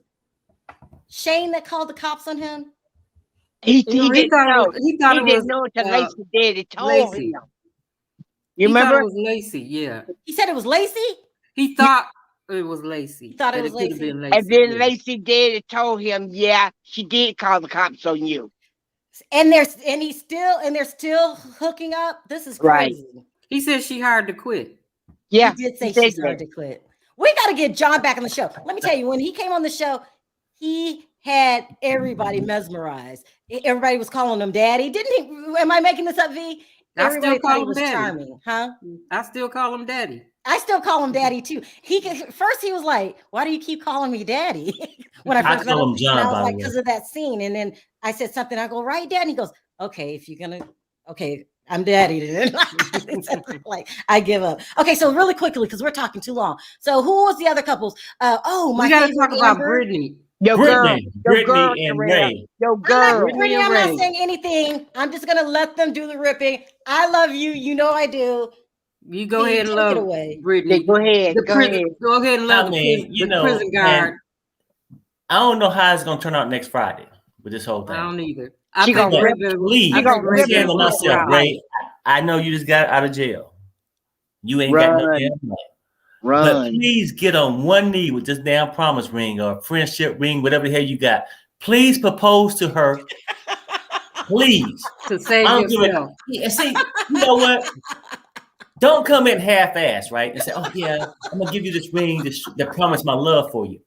Shane that called the cops on him? He didn't know. He thought He it was didn't know until Lacey did. It told Lacey. him. You He remember? thought it was Lacey. Yeah. He said it was Lacey. He thought it was Lacey. He thought it was could have Lacey. been Lacey. And then yeah. Lacey did. It told him, yeah, she did call the cops on you. And they're still hooking up. This is Right. crazy. He said she hired to quit. Yeah, He did say he said she's hard that. to quit. We got to get John back on the show. Let me tell you, when he came on the show, he had everybody mesmerized. Everybody was calling him daddy. Didn't he? Am I making this up, V? Everybody thought he was charming, huh? I still call him daddy. I still call him daddy too. First he was like, "Why do you keep calling me daddy?" When I first met him, John, and I was like, "Because of that scene." And then I said something. I go, "Right, Dad?" And he goes, "Okay, if you're gonna, okay, I'm daddy then." Like, I give up. Okay, so really quickly, because we're talking too long. So who was the other couples? My we gotta favorite talk about Amber. Brittany. Your girl, Brittany and Ray. Your girl. Brittany, I'm not saying anything. I'm just gonna let them do the ripping. I love you. You know I do. You go ahead and love Brittany. Yeah, go ahead. Go ahead and love the prison guard. I don't know how it's gonna turn out next Friday with this whole thing. I don't either. Please, handle myself, Ray. I know you just got out of jail. You ain't got no damn money. But please get on one knee with this damn promise ring or friendship ring, whatever the hell you got. Please propose to her. Please. To save yourself. See, you know what? Don't come in half-ass, right? And say, "Oh yeah, I'm gonna give you this ring that promise my love for you."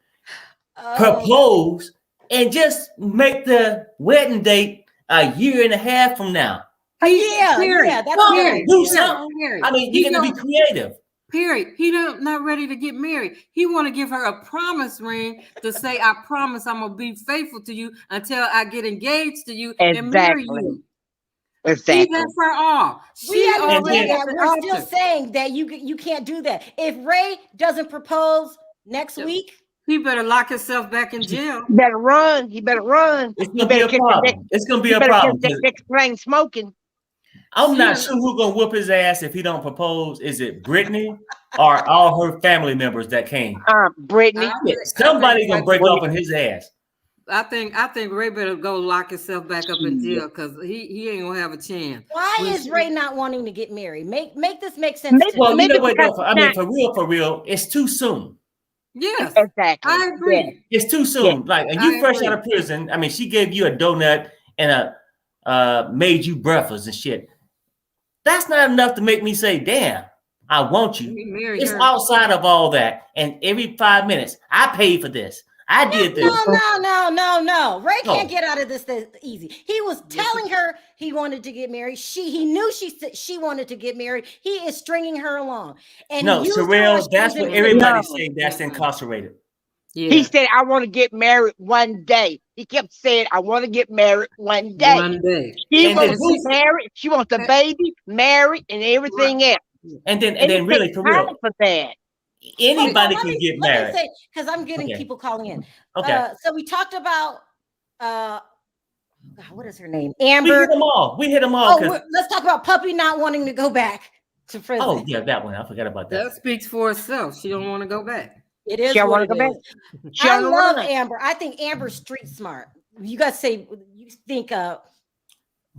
Propose and just make the wedding date a year and a half from now. Yeah, that's Period. Do something. I mean, you're gonna be creative. Period. He not ready to get married. He want to give her a promise ring to say, "I promise I'm gonna be faithful to you until I get engaged to you and marry you." Exactly. He left her off. We're still saying that you can't do that. If Ray doesn't propose next week, he better lock himself back in jail. He better run. He better run. It's gonna be a problem. It's gonna be a problem. Next plane smoking. I'm not sure who's gonna whoop his ass if he don't propose. Is it Brittany or all her family members that came? Brittany. Somebody gonna break off in his ass. I think Ray better go lock himself back up in jail because he ain't gonna have a chance. Why is Ray not wanting to get married? Make this make sense. Well, you know what? I mean, for real, it's too soon. Yes, exactly. I agree. It's too soon. Like, and you fresh out of prison. I mean, she gave you a donut and made you breakfast and shit. That's not enough to make me say, "Damn, I want you." It's outside of all that. And every 5 minutes, I paid for this. I did this. No. Ray can't get out of this easy. He was telling her he wanted to get married. He knew she wanted to get married. He is stringing her along. And no, Sharrell, that's what everybody's saying. That's incarcerated. Yeah. He said, "I want to get married one day." He kept saying, "I want to get married one day." One day. She wants to be married. She wants a baby, married, and everything else. And then really, for real, for that. Anybody can get married. Because I'm getting people calling in. Okay. So we talked about what is her name? Amber. We hit them all. Let's talk about Puppy not wanting to go back to prison. Oh yeah, that one. I forgot about that. That speaks for itself. She don't want to go back. It is. What it is. I love Amber. I think Amber's street smart. You guys say you think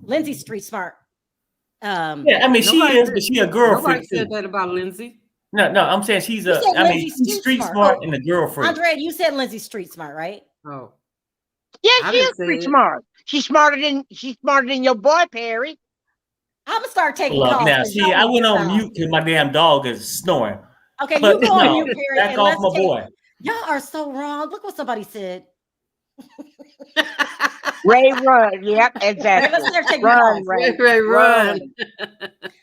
Lindsay's street smart. Yeah, I mean she is, but she a girl freak. Nobody said that about Lindsay. No, I'm saying she's she's street smart and a girl freak. Andrea, you said Lindsay's street smart, right? Oh. Yeah, she is street smart. She's smarter than your boy, Perry. I'm gonna start taking calls. Now, see, I went on mute because my damn dog is snoring. Okay, you go on mute, Perry. Back off my boy. Y'all are so wrong. Look what somebody said. Ray, run. Yep, exactly. Run.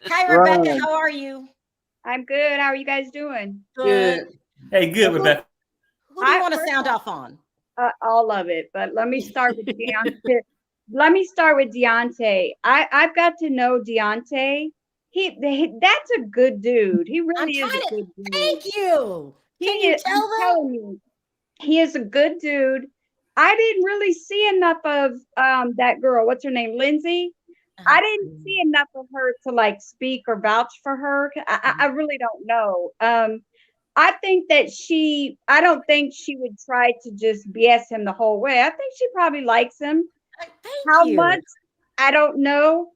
Hi, Rebecca. How are you? I'm good. How are you guys doing? Good. Hey, good, Rebecca. Who do you want to sound off on? All of it, but let me start with Daonte. I've got to know Daonte. That's a good dude. He really is a good dude. Thank you. Can you tell them? He is a good dude. I didn't really see enough of that girl. What's her name? Lindsay. I didn't see enough of her to like speak or vouch for her. I really don't know. I think that I don't think she would try to just BS him the whole way. I think she probably likes him. Thank How you. much? I don't know.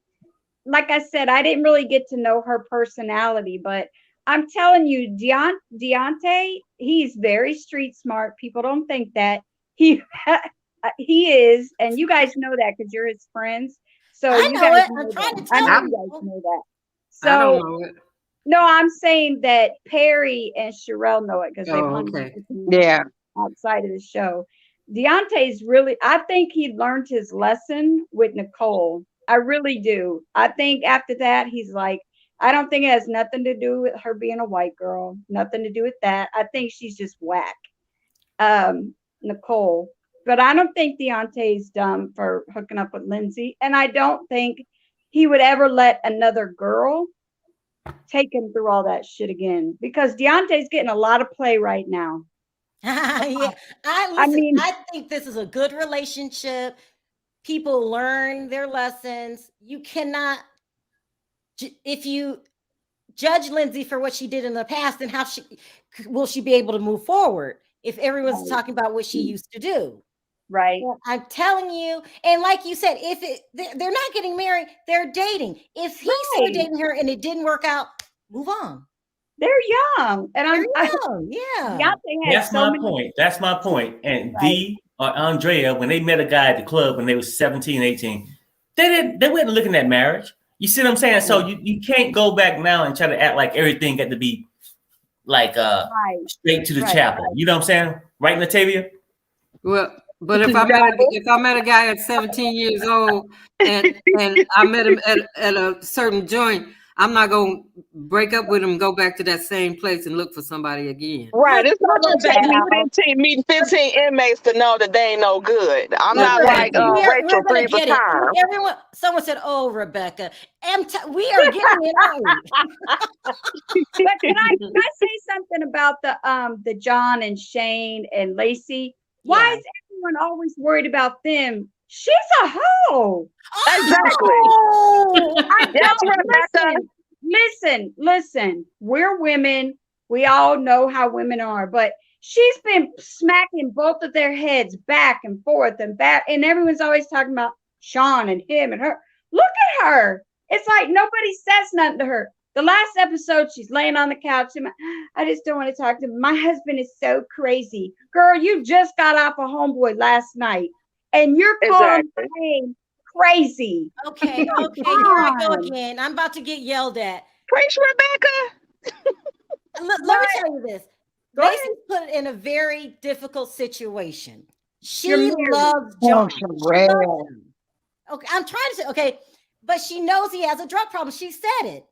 Like I said, I didn't really get to know her personality, but I'm telling you, Daonte, he's very street smart. People don't think that. He is, and you guys know that because you're his friends. So I you know guys it. know I'm trying to that. I tell know you. you guys know that. I don't So know it. no, I'm saying that Perry and Sharrell know it because they Oh, hung okay. Yeah. outside of the show. Deontay's really, I think he learned his lesson with Nicole. I really do. I think after that, he's like, I don't think it has nothing to do with her being a white girl, nothing to do with that. I think she's just whack, Nicole. But I don't think Deontay's dumb for hooking up with Lindsey. And I don't think he would ever let another girl take him through all that shit again because Deontay's getting a lot of play right now. Yeah, I mean- I think this is a good relationship. People learn their lessons. You cannot, if you judge Lindsey for what she did in the past, then how will she be able to move forward if everyone's talking about what she used to do? Right. Well, I'm telling you, and like you said, they're not getting married, they're dating. If he's still dating her and it didn't work out, move on. They're young, and They're young, yeah. Deontay has That's my point. That's my point. And V or Andrea, when they met a guy at the club when they was 17, 18, they weren't looking at marriage. You see what I'm saying? So you can't go back now and try to act like everything got to be like straight to the chapel. You know what I'm saying? Right, Natavia? Well, but if I met a guy at 17 years old and I met him at a certain joint, I'm not gonna break up with him, go back to that same place and look for somebody again. Right. It's not gonna take me meeting 15 inmates to know that they ain't no good. I'm not like Rachel 3 times. Everyone, someone said, "Oh, Rebecca, we are getting it out." But can I say something about the John and Shane and Lacey? Why is everyone always worried about them? She's a hoe. Exactly. Listen. We're women. We all know how women are, but she's been smacking both of their heads back and forth and back, and everyone's always talking about Shawn and him and her. Look at her. It's like nobody says nothing to her. The last episode, she's laying on the couch. And I just don't want to talk to him. My husband is so crazy. Girl, you just got off a homeboy last night, and you're calling him crazy. Okay, here I go again. I'm about to get yelled at. Preach, Rebecca. Let me tell you this. Lacey's put in a very difficult situation. She loves John. Okay, I'm trying to say, okay, but she knows he has a drug problem. She said it.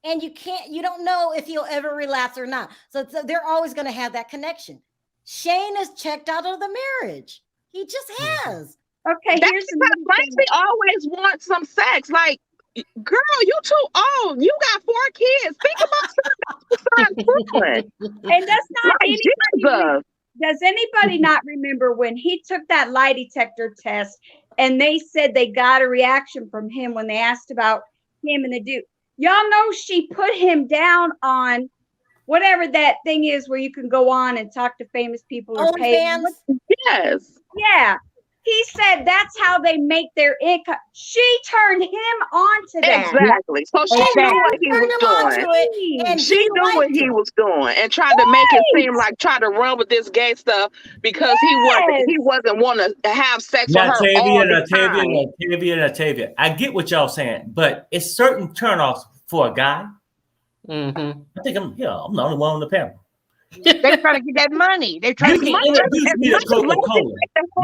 And you don't know if he'll ever relapse or not. So they're always going to have that connection. Shane is checked out of the marriage. He just has. Okay, here's Lacey always wants some sex. Like, girl, you too old. You got 4 kids. Think about something. And that's not anybody. Does anybody not remember when he took that lie detector test and they said they got a reaction from him when they asked about him and the dude? Y'all know she put him down on whatever that thing is where you can go on and talk to famous people or pay. Yes. Yeah. He said that's how they make their income. She turned him on to that. Exactly. So she knew what he was doing. And she knew what he was doing and tried to make it seem like try to run with this gay stuff because he wasn't wanting to have sex with her all the time. Natavia. I get what y'all saying, but it's certain turnoffs for a guy. Mm-hmm. I think I'm the only one on the panel. They're trying to get that money. They're trying to get introduce me to Coca-Cola.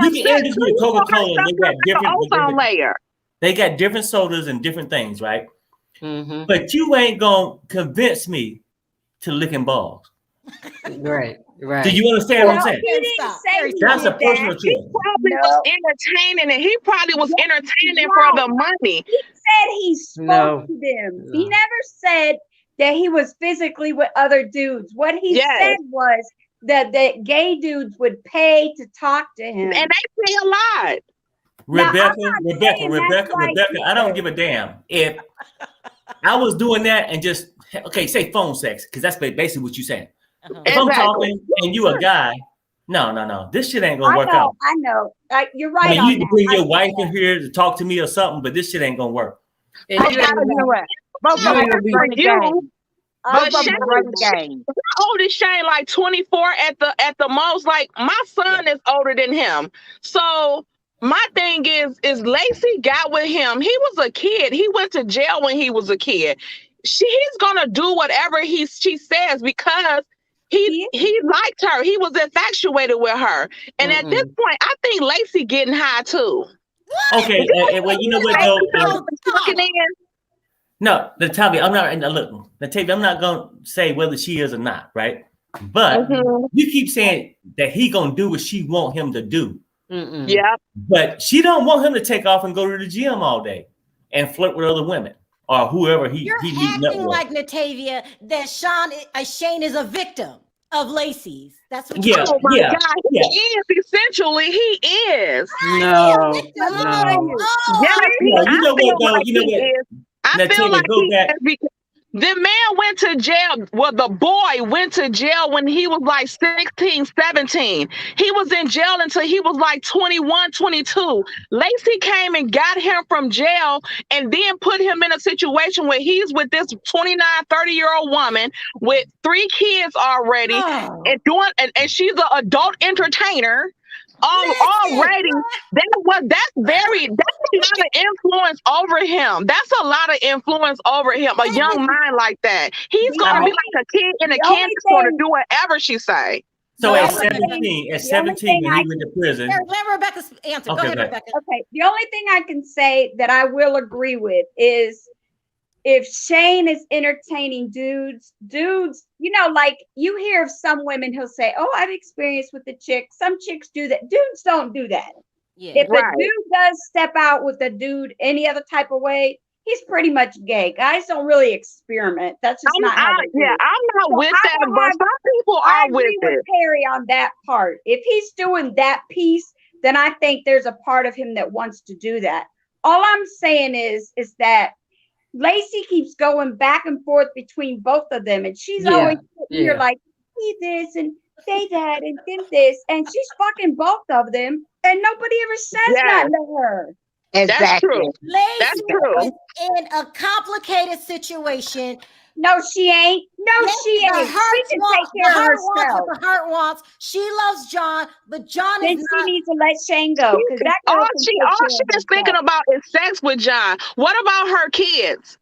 You can introduce me to Coca-Cola. They got different They got different sodas and different things, right? Mm-hmm. But you ain't gonna convince me to licking balls. Right. Do you understand what I'm saying? He didn't say that's a personal choice. He probably was entertaining it. He probably was entertaining for the money. He said he spoke to them. He never said that he was physically with other dudes. What he said was that gay dudes would pay to talk to him. And they pay a lot. Rebecca, I don't give a damn. If I was doing that and just, say phone sex, because that's basically what you're saying. If I'm talking and you a guy, no, this shit ain't gonna work out. I know. You're right. I mean, you can bring your wife in here to talk to me or something, but this shit ain't gonna work. And you ain't Both of them run the game. Both of them run the game. How old is Shane? Like 24 at the most. Like my son is older than him. So my thing is Lacey got with him. He was a kid. He went to jail when he was a kid. He's gonna do whatever she says because he liked her. He was infatuated with her. And at this point, I think Lacey getting high too. Okay, well, you know what though? No, Natalia, I'm not gonna say whether she is or not, right? But you keep saying that he gonna do what she want him to do. Yeah. But she don't want him to take off and go to the gym all day and flirt with other women or whoever You're acting like Natavia that Shane is a victim of Lacey's. That's what God, he is essentially. He is. No. You know what? I feel like the man went to jail. Well, the boy went to jail when he was like 16, 17. He was in jail until he was like 21, 22. Lacey came and got him from jail and then put him in a situation where he's with this 29, 30-year-old woman with 3 kids already and she's an adult entertainer. Already, that's a lot of influence over him. That's a lot of influence over him. A young mind like that, he's gonna be like a kid in a candy store to do whatever she say. So at 17, when he went to prison. Let Rebecca answer. Go ahead, Rebecca. Okay, the only thing I can say that I will agree with is if Shane is entertaining dudes, you know, like you hear of some women who'll say, "Oh, I've experienced with the chick." Some chicks do that. Dudes don't do that. Yeah, if a dude does step out with a dude any other type of way, he's pretty much gay. Guys don't really experiment. That's just not how they do it. I'm not with that, but some people are with it. Perry on that part. If he's doing that piece, then I think there's a part of him that wants to do that. All I'm saying is that Lacey keeps going back and forth between both of them, and she's always sitting here like, "See this and say that and then this," and she's fucking both of them, and nobody ever says nothing to her. Exactly. That's true. Lacey That's true. is in a complicated situation. No, she ain't. No, she ain't. She can take care of herself. Her heart wants. She loves John, but John then is she needs to let Shane go because that all she is thinking about is sex with John. What about her kids?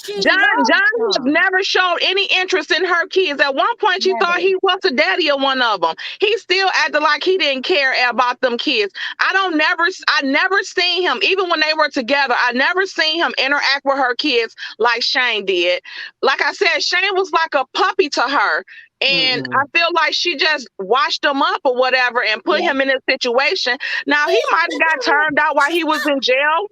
John has never showed any interest in her kids. At one point, she thought he was the daddy of one of them. He still acted like he didn't care about them kids. I never seen him, even when they were together, I never seen him interact with her kids like Shane did. Like I said, Shane was like a puppy to her. And I feel like she just washed him up or whatever and put him in a situation. Now, he might have got turned out while he was in jail.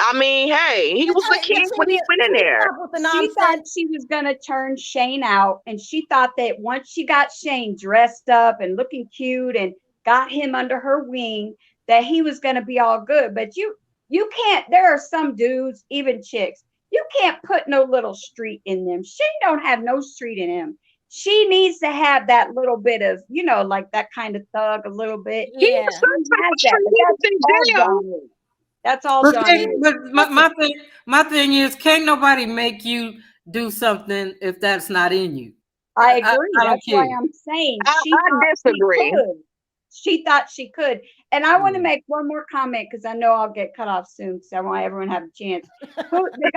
I mean, hey, he was a kid when he went in there. She thought she was going to turn Shane out. And she thought that once she got Shane dressed up and looking cute and got him under her wing, that he was going to be all good. But you can't, there are some dudes, even chicks, you can't put no little street in them. Shane don't have no street in him. She needs to have that little bit of, you know, like that kind of thug a little bit. Yeah. That's all but John. But my thing is, can't nobody make you do something if that's not in you. I agree. That's why I'm saying I disagree. She thought she could. And I want to make one more comment because I know I'll get cut off soon because I want everyone to have a chance. The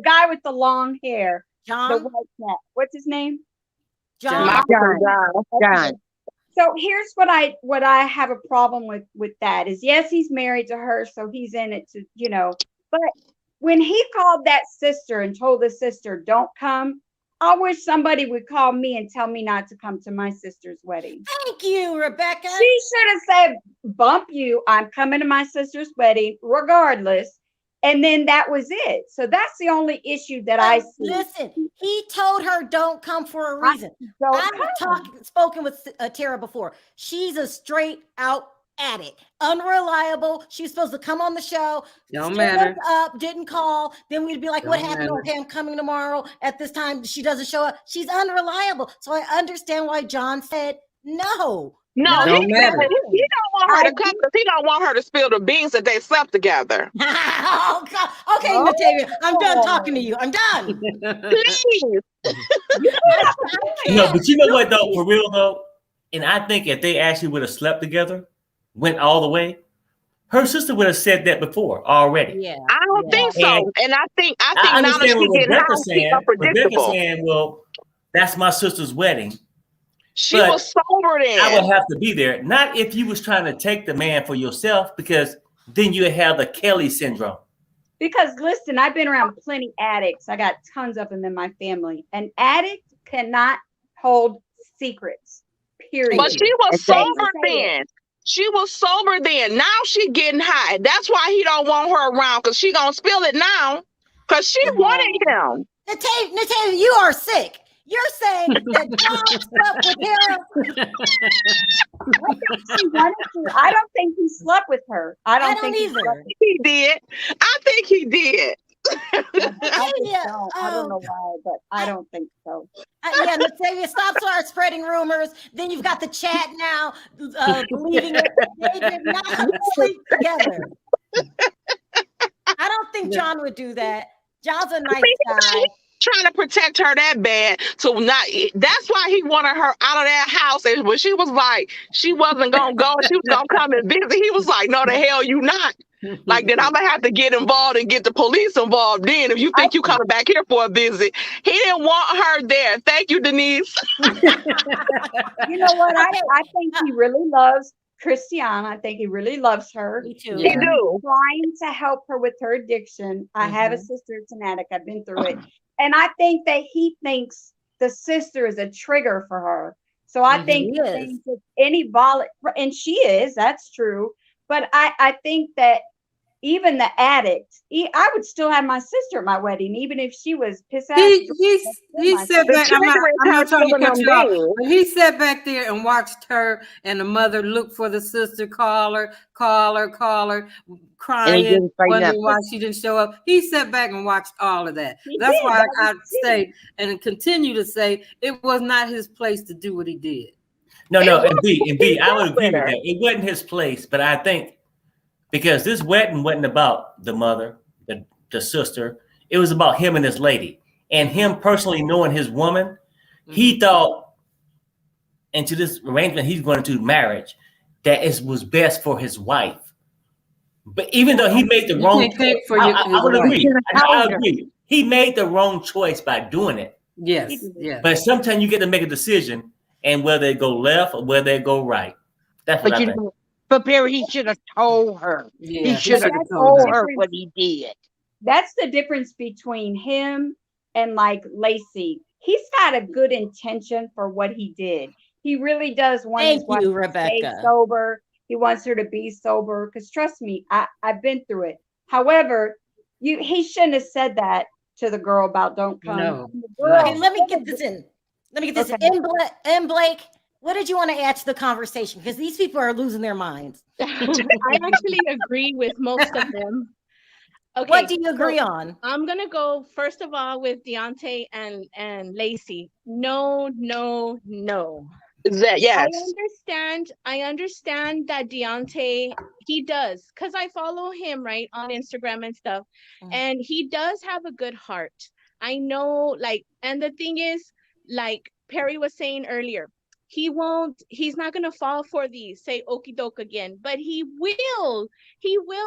guy with the long hair. John. The white cat. What's his name? John. John. So here's what I have a problem with that is, yes, he's married to her, so he's in it to, you know, but when he called that sister and told the sister, "Don't come," I wish somebody would call me and tell me not to come to my sister's wedding. Thank you, Rebecca. She should have said, "Bump you, I'm coming to my sister's wedding regardless." And then that was it. So that's the only issue that I see. Listen, he told her don't come for a reason. I've spoken with Tara before. She's a straight out addict, unreliable. She was supposed to come on the show. Don't matter. Up, didn't call. Then we'd be like, what happened? Matter. Okay, I'm coming tomorrow at this time. She doesn't show up. She's unreliable. So I understand why John said no. No, he don't want her to come because he don't want her to spill the beans that they slept together. Oh, God. Okay, Natavia, I'm done talking to you. I'm done. Please. No, but you know what though, for real though, and I think if they actually would have slept together, went all the way, her sister would have said that before already. Yeah, I don't think so, and I think I now that understand what Rebecca's saying. Rebecca's saying, well, that's my sister's wedding. She was sober then. I would have to be there. Not if you was trying to take the man for yourself, because then you have the Kelly syndrome. Because listen, I've been around plenty addicts. I got tons of them in my family. An addict cannot hold secrets. Period. But she was sober then. She was sober then. Now she getting high. That's why he don't want her around, because she gonna spill it now. Because she wanted him. Natavia, you are sick. You're saying that John slept with him. I don't think he slept with her. I don't think either. He did. I think he did. I don't know why, but I don't think so. Yeah, Natavia, stop spreading rumors. Then you've got the chat now believing it. They did not sleep together. I don't think John would do that. John's a nice guy. Trying to protect her that bad, so that's why he wanted her out of that house. And when she was like, she wasn't gonna go, she was gonna come and visit, he was like, no, the hell you not. Like, then I'm gonna have to get involved and get the police involved. Then if you think you coming back here for a visit, he didn't want her there. Thank you, Denise. You know what? I think he really loves Christiana. I think he really loves her. Me too. He do. Trying to help her with her addiction. I have a sister that's an addict. I've been through it. And I think that he thinks the sister is a trigger for her. So I think he thinks that any and she is, that's true. But I think that even the addict, I would still have my sister at my wedding, even if she was pissed out. He sat back. I'm not trying to cut you off, but he sat back there and watched her and the mother look for the sister, call her, crying, wondering why she didn't show up. He sat back and watched all of that. That's why I say and continue to say it was not his place to do what he did. No, and B, I would agree with that. It wasn't his place, but I think because this wedding wasn't about the mother, the sister, it was about him and this lady. And him personally knowing his woman, he thought into this arrangement he's going to marriage that it was best for his wife. But even though he made the wrong choice, I would agree. I agree. He made the wrong choice by doing it. Yes. But sometimes you get to make a decision, and whether they go left or whether they go right. That's what I think. But Perry, he should have told her. Yeah, he should have told her what he did. That's the difference between him and like Lacey. He's got a good intention for what he did. He really does want his wife to stay sober. He wants her to be sober. Because trust me, I've been through it. However, he shouldn't have said that to the girl about don't come. No. Okay, let me get this in. And Blake, what did you want to add to the conversation? Because these people are losing their minds. I actually agree with most of them. Okay, what do you agree on? I'm gonna go first of all with Daonte and Lacey. No. Yes. I understand that Daonte, he does, because I follow him right on Instagram and stuff, and he does have a good heart. I know, and the thing is, like Perry was saying earlier, he's not gonna fall for these, say okie doke again, but he will,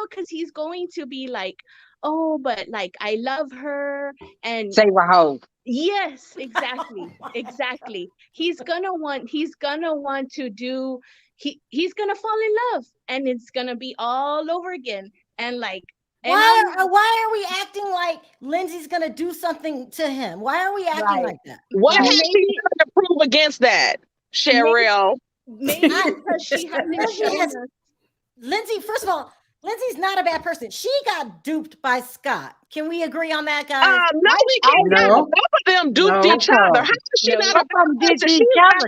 because he's going to be like, oh, but like I love her and say we're home. Yes, exactly. He's gonna want to do. He's gonna fall in love, and it's gonna be all over again. And like, why are we acting like Lindsey's gonna do something to him? Why are we acting like that? What has she done to prove against that, Sharrell? Maybe because she hasn't shown us. Lindsey, first of all, Lindsey's not a bad person. She got duped by Scott. Can we agree on that, guys? No, we can't. Both of them duped each other. How is she not a person? She's not.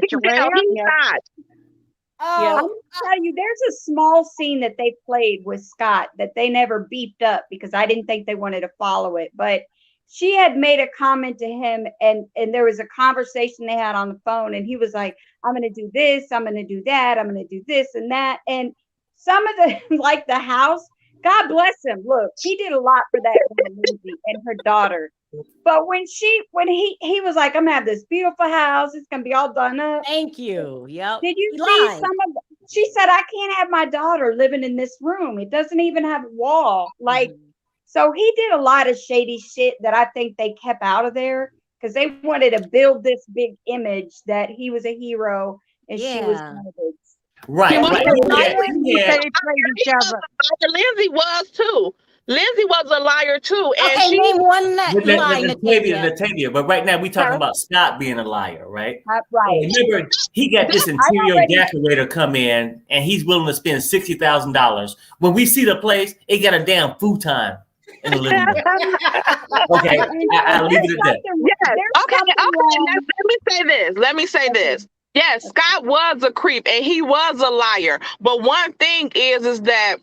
I'm gonna tell you, there's a small scene that they played with Scott that they never beeped up because I didn't think they wanted to follow it. But she had made a comment to him, and there was a conversation they had on the phone, and he was like, "I'm gonna do this, I'm gonna do that, I'm gonna do this and that." And some of the like the house, God bless him. Look, he did a lot for that woman, Lindsay, and her daughter. But when he was like, "I'm gonna have this beautiful house, it's gonna be all done up." Thank you. Yep. Did you see some of she said, "I can't have my daughter living in this room. It doesn't even have a wall." Like, so he did a lot of shady shit that I think they kept out of there because they wanted to build this big image that he was a hero and she was garbage. Right. Lindsay was too. Lindsay was a liar too. And okay, name one lie, Natavia. But right now we talking about Scott being a liar, right? Right. Remember, he got this interior decorator come in, and he's willing to spend $60,000. When we see the place, it got a damn futon in the living room. Okay, I'll leave it at that. Yes. Okay. Let me say this. Yes, Scott was a creep and he was a liar. But one thing is that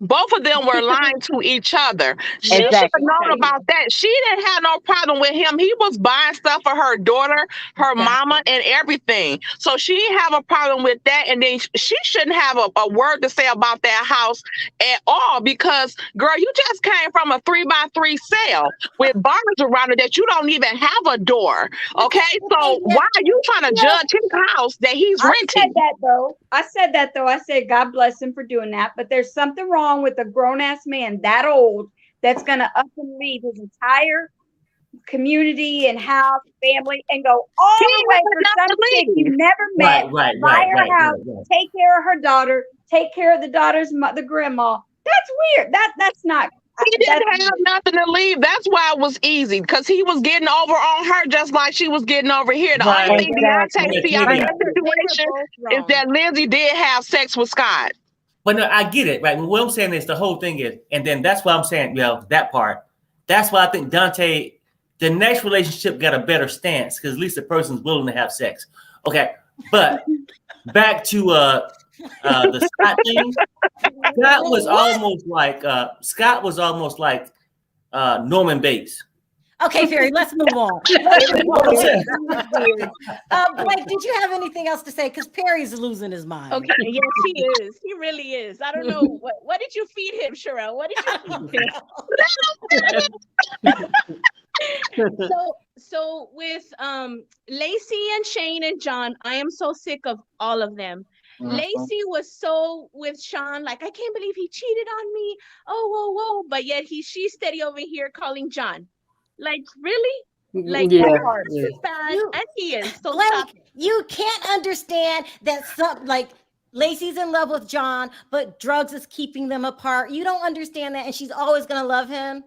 both of them were lying to each other. She should have known about that. She didn't have no problem with him. He was buying stuff for her daughter, her mama, and everything. So she didn't have a problem with that. And then she shouldn't have a word to say about that house at all because, girl, you just came from a 3x3 sale with bars around it that you don't even have a door. Okay, so why are you trying to judge his house that he's renting? I said that though. I said God bless him for doing that. But there's something wrong with a grown-ass man that old that's gonna up and leave his entire community and house, family, and go all the way for some chick you never met, buy her house, take care of her daughter, take care of the daughter's the grandma. That's weird. That's not. He didn't have nothing to leave. That's why it was easy, because he was getting over on her just like she was getting over here. The only thing Daonte see out of that situation is that Lindsay did have sex with Scott. But no, I get it, right? What I'm saying is the whole thing is, and then that's why I'm saying, that part. That's why I think Daonte, the next relationship got a better stance because at least the person's willing to have sex. Okay, but back to the Scott thing. Scott was almost like Norman Bates. Okay, Ferry, let's move on. Blake, did you have anything else to say? Because Perry's losing his mind. Okay, yes, he is. He really is. I don't know. What did you feed him, Sharrell? What did you feed him? So with Lacey and Shane and John, I am so sick of all of them. Lacey was so with Shawn, like, I can't believe he cheated on me. Oh, whoa. But yet she's steady over here calling John. Like, really? Like, yeah. Bad, and he is. So Blake, you can't understand that Lacey's in love with John, but drugs is keeping them apart. You don't understand that, and she's always gonna love him.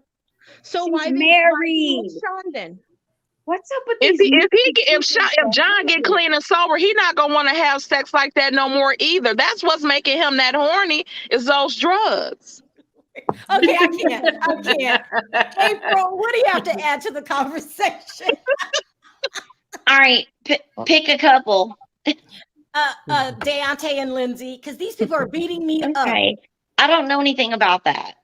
So she's why married? Shawn then? What's up with if John get clean and sober, he not gonna want to have sex like that no more either. That's what's making him that horny is those drugs. Okay, I can't. April, what do you have to add to the conversation? All right, pick a couple. Daonte and Lindsay, because these people are beating me up. I don't know anything about that.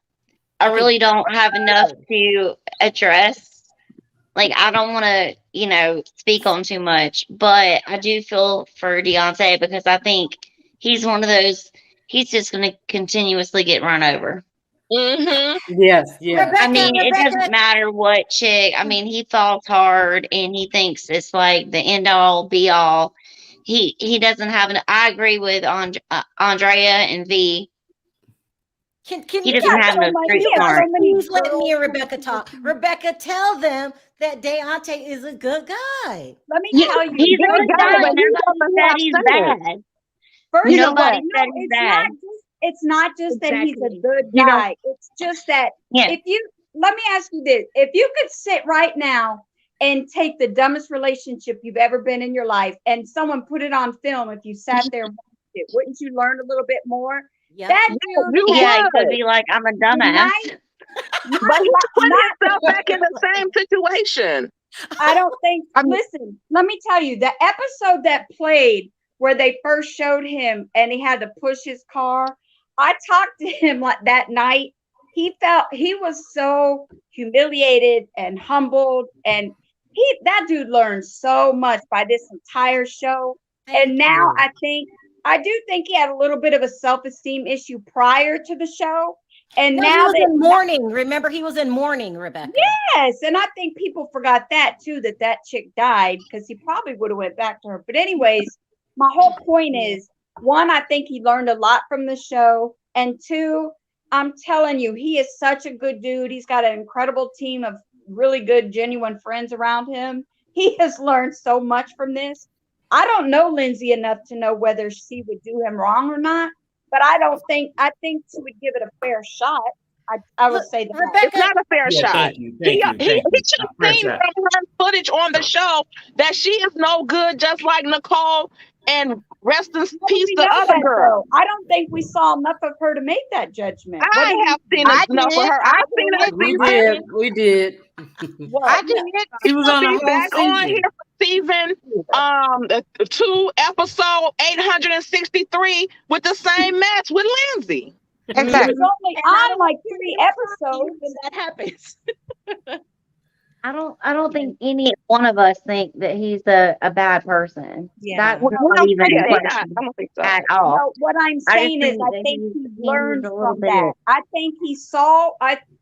I really don't have enough to address. Like, I don't want to, speak on too much, but I do feel for Daonte because I think he's one of those, he's just going to continuously get run over. Mm-hmm. Yes. Rebecca, I mean, it doesn't matter what chick. I mean, he falls hard and he thinks it's like the end all be all. He doesn't have an. I agree with Andrea and V. He doesn't have no street smart. Please let me and Rebecca talk. Rebecca, tell them that Daonte is a good guy. Let me tell you, he's a good guy. Nobody said he's bad. Nobody said he's bad. It's not just that he's a good guy. It's just that let me ask you this. If you could sit right now and take the dumbest relationship you've ever been in your life and someone put it on film, if you sat there and watched it, wouldn't you learn a little bit more? Yeah. That it could be like, I'm a dumbass. But he put himself back in the same situation. I don't think, listen, let me tell you, the episode that played where they first showed him and he had to push his car. I talked to him like that night. He was so humiliated and humbled, and that dude learned so much by this entire show. And now I do think he had a little bit of a self-esteem issue prior to the show. And now he was in mourning. Remember, he was in mourning, Rebecca. Yes, and I think people forgot that too, that chick died, because he probably would have went back to her. But anyways, my whole point is, one, I think he learned a lot from the show, and two, I'm telling you, he is such a good dude. He's got an incredible team of really good, genuine friends around him. He has learned so much from this. I don't know Lindsey enough to know whether she would do him wrong or not, but I think she would give it a fair shot. I would say that. Rebecca, it's not a fair shot. Thank you. He should have seen from her footage on the show that she is no good, just like Nicole, and rest in peace the other girl. I don't think we saw enough of her to make that judgment. I have seen enough of her. I've seen it. We did. I did. She was on the back on here for season 2, episode 863 with the same match with Lindsey. Exactly. It was only on like 3 episodes, and that happens. I don't think any one of us think that he's a bad person. Yeah. That's not even a question I don't think so. at all. No, what I'm saying is, I think he learned from that. I think he saw.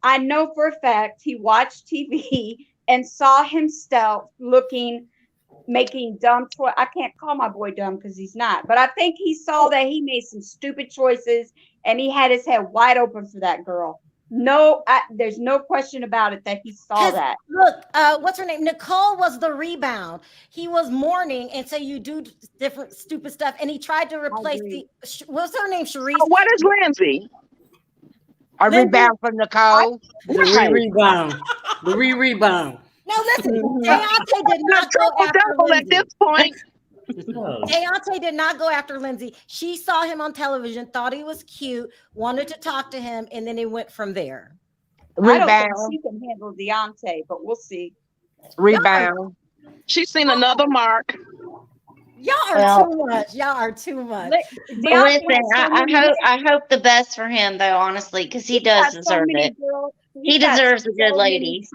I know for a fact he watched TV and saw himself making dumb choices. I can't call my boy dumb because he's not, but I think he saw that he made some stupid choices, and he had his head wide open for that girl. No, there's no question about it that he saw that. Look, what's her name? Nicole was the rebound. He was mourning, and so you do different stupid stuff, and he tried to replace what's her name? Sharice. Oh, what is Lindsey? A rebound from Nicole. The rebound. The rebound. No, listen, Daonte did not go after Lindsey. At this point. Daonte did not go after Lindsey. She saw him on television, thought he was cute, wanted to talk to him, and then it went from there. Rebound. I don't think she can handle Daonte, but we'll see. Rebound. She's seen another mark. Y'all are too much. Y'all are too much. Listen, I hope the best for him, though, honestly, because he does deserve it. He deserves a good lady.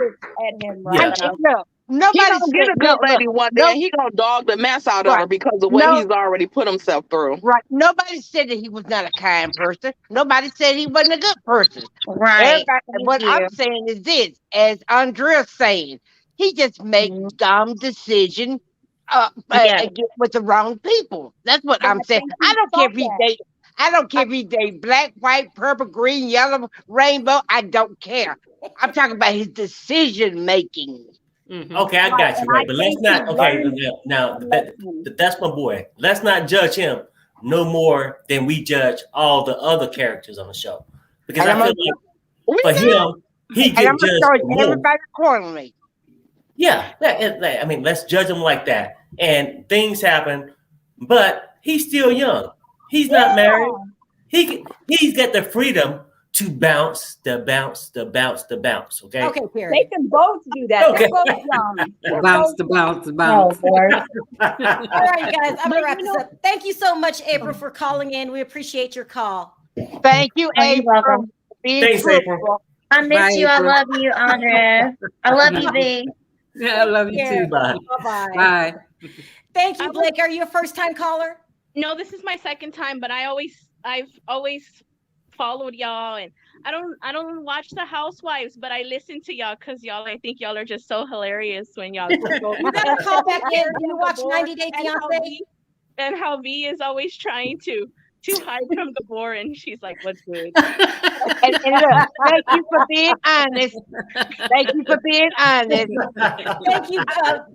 Nobody don't get a good lady one day. He gonna dog the mess out of her because of what he's already put himself through. Right. Nobody said that he was not a kind person. Nobody said he wasn't a good person. Right. What I'm saying is this, as Andrea's saying, he just makes dumb decisions with the wrong people. That's what I'm saying. I don't care if he date black, white, purple, green, yellow, rainbow. I don't care. I'm talking about his decision making. Mm-hmm. Okay, I got you, right? But let's not. Okay, now that's my boy. Let's not judge him no more than we judge all the other characters on the show, because I feel like for him, he gets judged. Everybody accordingly. Yeah, I mean, let's judge him like that. And things happen, but he's still young. He's not married. He's got the freedom to bounce. Okay. Okay, period. They can both do that. Okay. They're both bounce. All right, guys, I'm gonna wrap this up. Thank you so much, April, for calling in. We appreciate your call. Thank you, April. Thanks, April. I miss you. April. I love you, Andrea. I love you, B. Yeah, I love you too. Bye. Bye. Thank you, Blake. Are you a first-time caller? No, this is my second time, but I've always followed y'all, and I don't watch the Housewives, but I listen to y'all because I think y'all are just so hilarious when y'all you gotta call back in. Do you watch 90 Day Fiancé? And how V is always trying to hide from the board, and she's like, "What's good?" and look, thank you for being honest. Thank you for being honest. Thank you,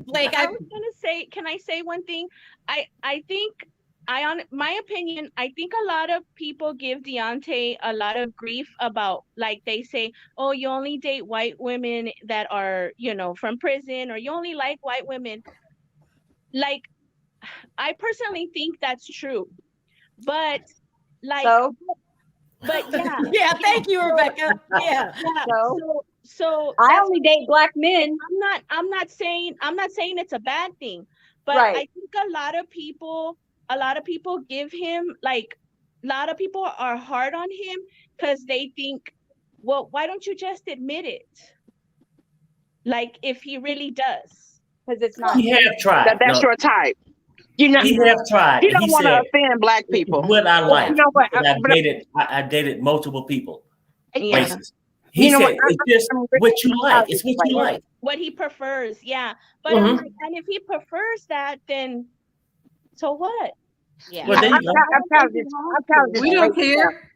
Blake. I was gonna say, can I say one thing? I think, on my opinion, I think a lot of people give Daonte a lot of grief about, like, they say, oh, you only date white women that are, from prison, or you only like white women. Like, I personally think that's true, but yeah. Yeah, thank you, Rebecca. Yeah. So I only date black men. I'm not saying it's a bad thing, but I think a lot of people a lot of people give him like, a lot of people are hard on him because they think, well, why don't you just admit it? Like if he really does, because it's not. He have tried. That's your type. You know, He have tried. You don't want to offend black people. What I like. You know what? I dated multiple people. Yeah. Races. He said it's just what you like. It's what you like. What he prefers, yeah. But I'm like, and if he prefers that, then so what? Yeah. Well, there you go. I'm tired of this. We don't care.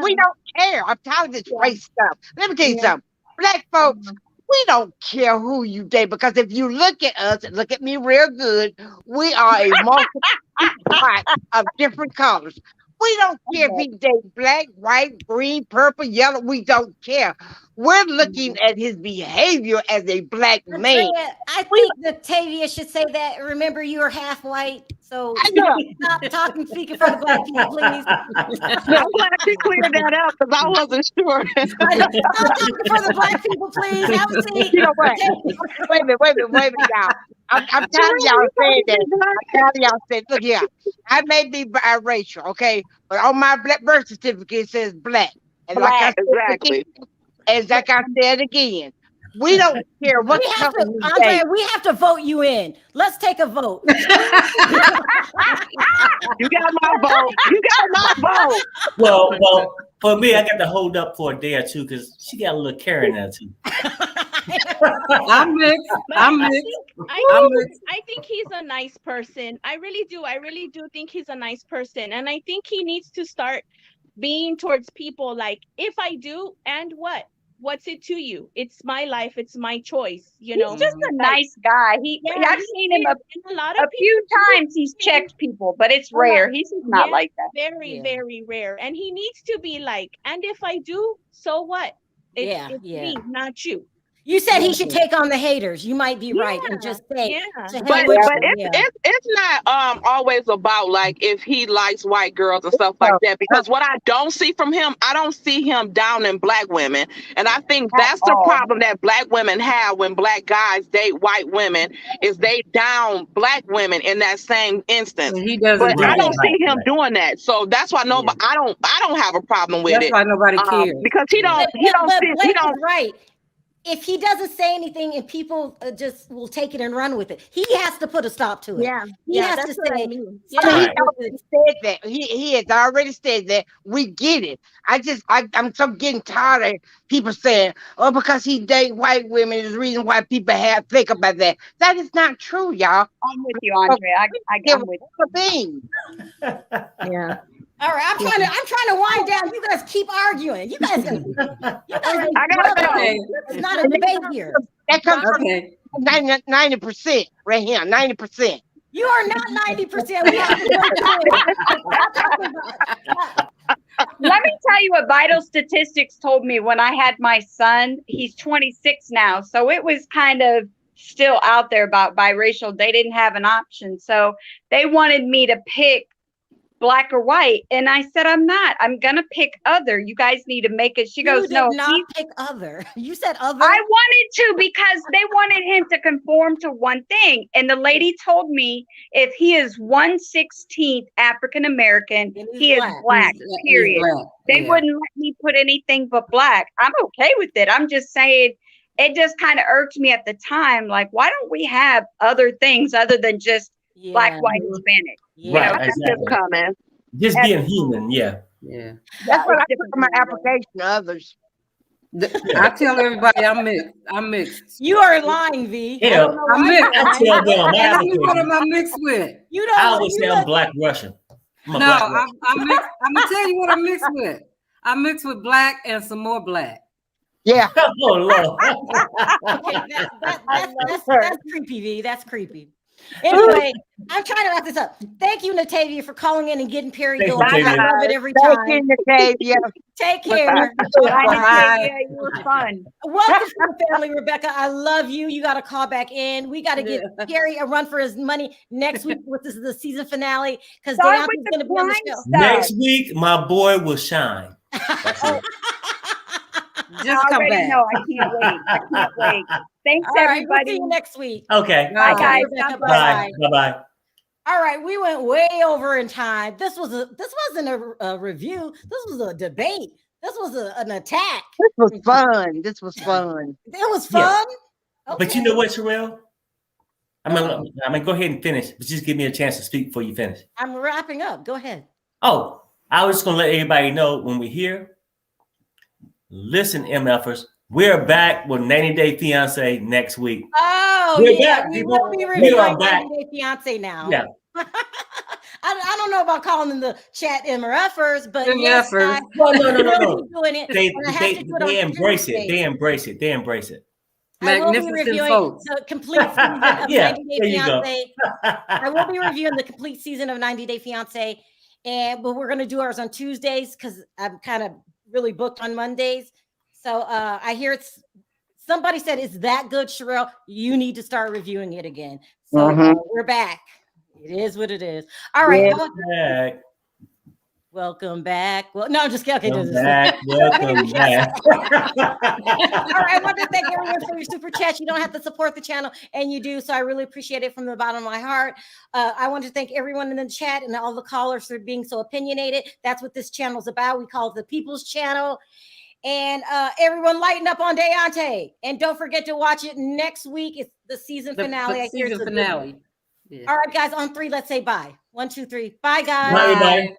We don't care. I'm tired of this race stuff. Let me tell you something. Black folks, we don't care who you date, because if you look at us, look at me real good, we are a multitude of different colors. We don't care if he dates black, white, green, purple, yellow. We don't care. We're looking at his behavior as a black man. I think that Tavia should say that. Remember, you are half white, so stop talking, speaking for the black people, please. I'm glad she cleared that up because I wasn't sure. Stop talking for the black people, please. Have a seat. You know what? Wait a minute, y'all. I'm tired of y'all saying that. I'm tired of y'all saying, look here, I may be biracial, okay, but on my black birth certificate it says black. And like I said again, we don't care what color we Andrea, we have to vote you in. Let's take a vote. You got my vote. You got my vote. Well, for me, I got to hold up for a day or two because she got a little Karen attitude. I'm mixed. I think he's a nice person. I really do think he's a nice person. And I think he needs to start being towards people like, if I do, and what? What's it to you? It's my life. It's my choice. You know, he's just a nice guy. I've seen him a few times. He's checked people, but it's rare. He's just not like that. Very, very rare. And he needs to be like, and if I do, so what? It's me, not you. You said he should take on the haters. You might be right, and just say. But it's not always about like if he likes white girls and stuff like that. Because what I don't see from him, I don't see him downing black women, and I think that's the problem that black women have when black guys date white women is they down black women in that same instance. He doesn't. But I don't see him doing that, so that's why nobody. I don't have a problem with it. That's why nobody cares because he don't. Right. If he doesn't say anything and people just will take it and run with it, he has to put a stop to it. He has to say, he has already said that. We get it. I'm so getting tired of people saying, oh, because he date white women is the reason why people think about that. That is not true, y'all. I'm with you, Andrea. I get with you. Yeah. All right, I'm trying to wind down. You guys keep arguing. You guys it's not a debate here. That comes from 90% right here. 90%. You are not 90%. Let me tell you what Vital Statistics told me when I had my son. He's 26 now, so it was kind of still out there about biracial. They didn't have an option, so they wanted me to pick black or white, and I said I'm not. I'm gonna pick other. You guys need to make it. She goes, no, not pick other. You said other. I wanted to because they wanted him to conform to one thing, and the lady told me if he is 1/16 African American, he is black. Period. Black. They wouldn't let me put anything but black. I'm okay with it. I'm just saying it just kind of irked me at the time. Like, why don't we have other things other than just black, white, Hispanic? Right, exactly. Just being human, That's what I put in my application to others. I tell everybody I'm mixed. You are lying, V. Yeah, I'm mixed. I tell them what am I mixed with? You don't. I always say I'm Black Russian. I'm mixed. I'm gonna tell you what I'm mixed with. I'm mixed with black and some more black. Yeah. Oh Lord. Okay, that's creepy, V. That's creepy. Anyway, I'm trying to wrap this up. Thank you, Natavia, for calling in and getting Perry going. I love it every time. Thank you, Natavia. Take care. Bye. You were fun. Welcome to the family, Rebecca. I love you. You got to call back in. We got to give Gary a run for his money next week. This is the season finale because Daonte's going to be on the show. Next week, my boy will shine. Just come back. No, I can't wait. Thanks, everybody. We'll see you next week. Okay. Bye, guys. Bye. Bye. All right, we went way over in time. This wasn't a review. This was a debate. This was an attack. This was fun. This was fun. It was fun. Yeah. Okay. But you know what, Sharrell? I'm gonna go ahead and finish, but just give me a chance to speak before you finish. I'm wrapping up. Go ahead. Oh, I was just gonna let everybody know when we're here. Listen, MFers, we're back with 90 Day Fiance next week. Oh, we're yeah, back, we will be reviewing 90 Day Fiance now. Yeah. I don't know about calling them the chat MFers, but yes, no. Doing it, they embrace it. They embrace it. They embrace it. I will be reviewing the complete season of 90 Day Fiance. I will be reviewing the complete season of 90 Day Fiance, but we're gonna do ours on Tuesdays because I'm kind of really booked on Mondays. So I hear somebody said it's that good, Sharrell. You need to start reviewing it again. So we're back. It is what it is. All right. Welcome back. Well, no, I'm just kidding. Okay, welcome back. All right, I want to thank everyone for your super chats. You don't have to support the channel, and you do. So I really appreciate it from the bottom of my heart. I want to thank everyone in the chat and all the callers for being so opinionated. That's what this channel is about. We call it the People's Channel. And everyone lighten up on Daonte. And don't forget to watch it next week. It's the season finale. Season finale. Yeah. All right, guys, on 3, let's say bye. 1, 2, 3. Bye, guys. Bye.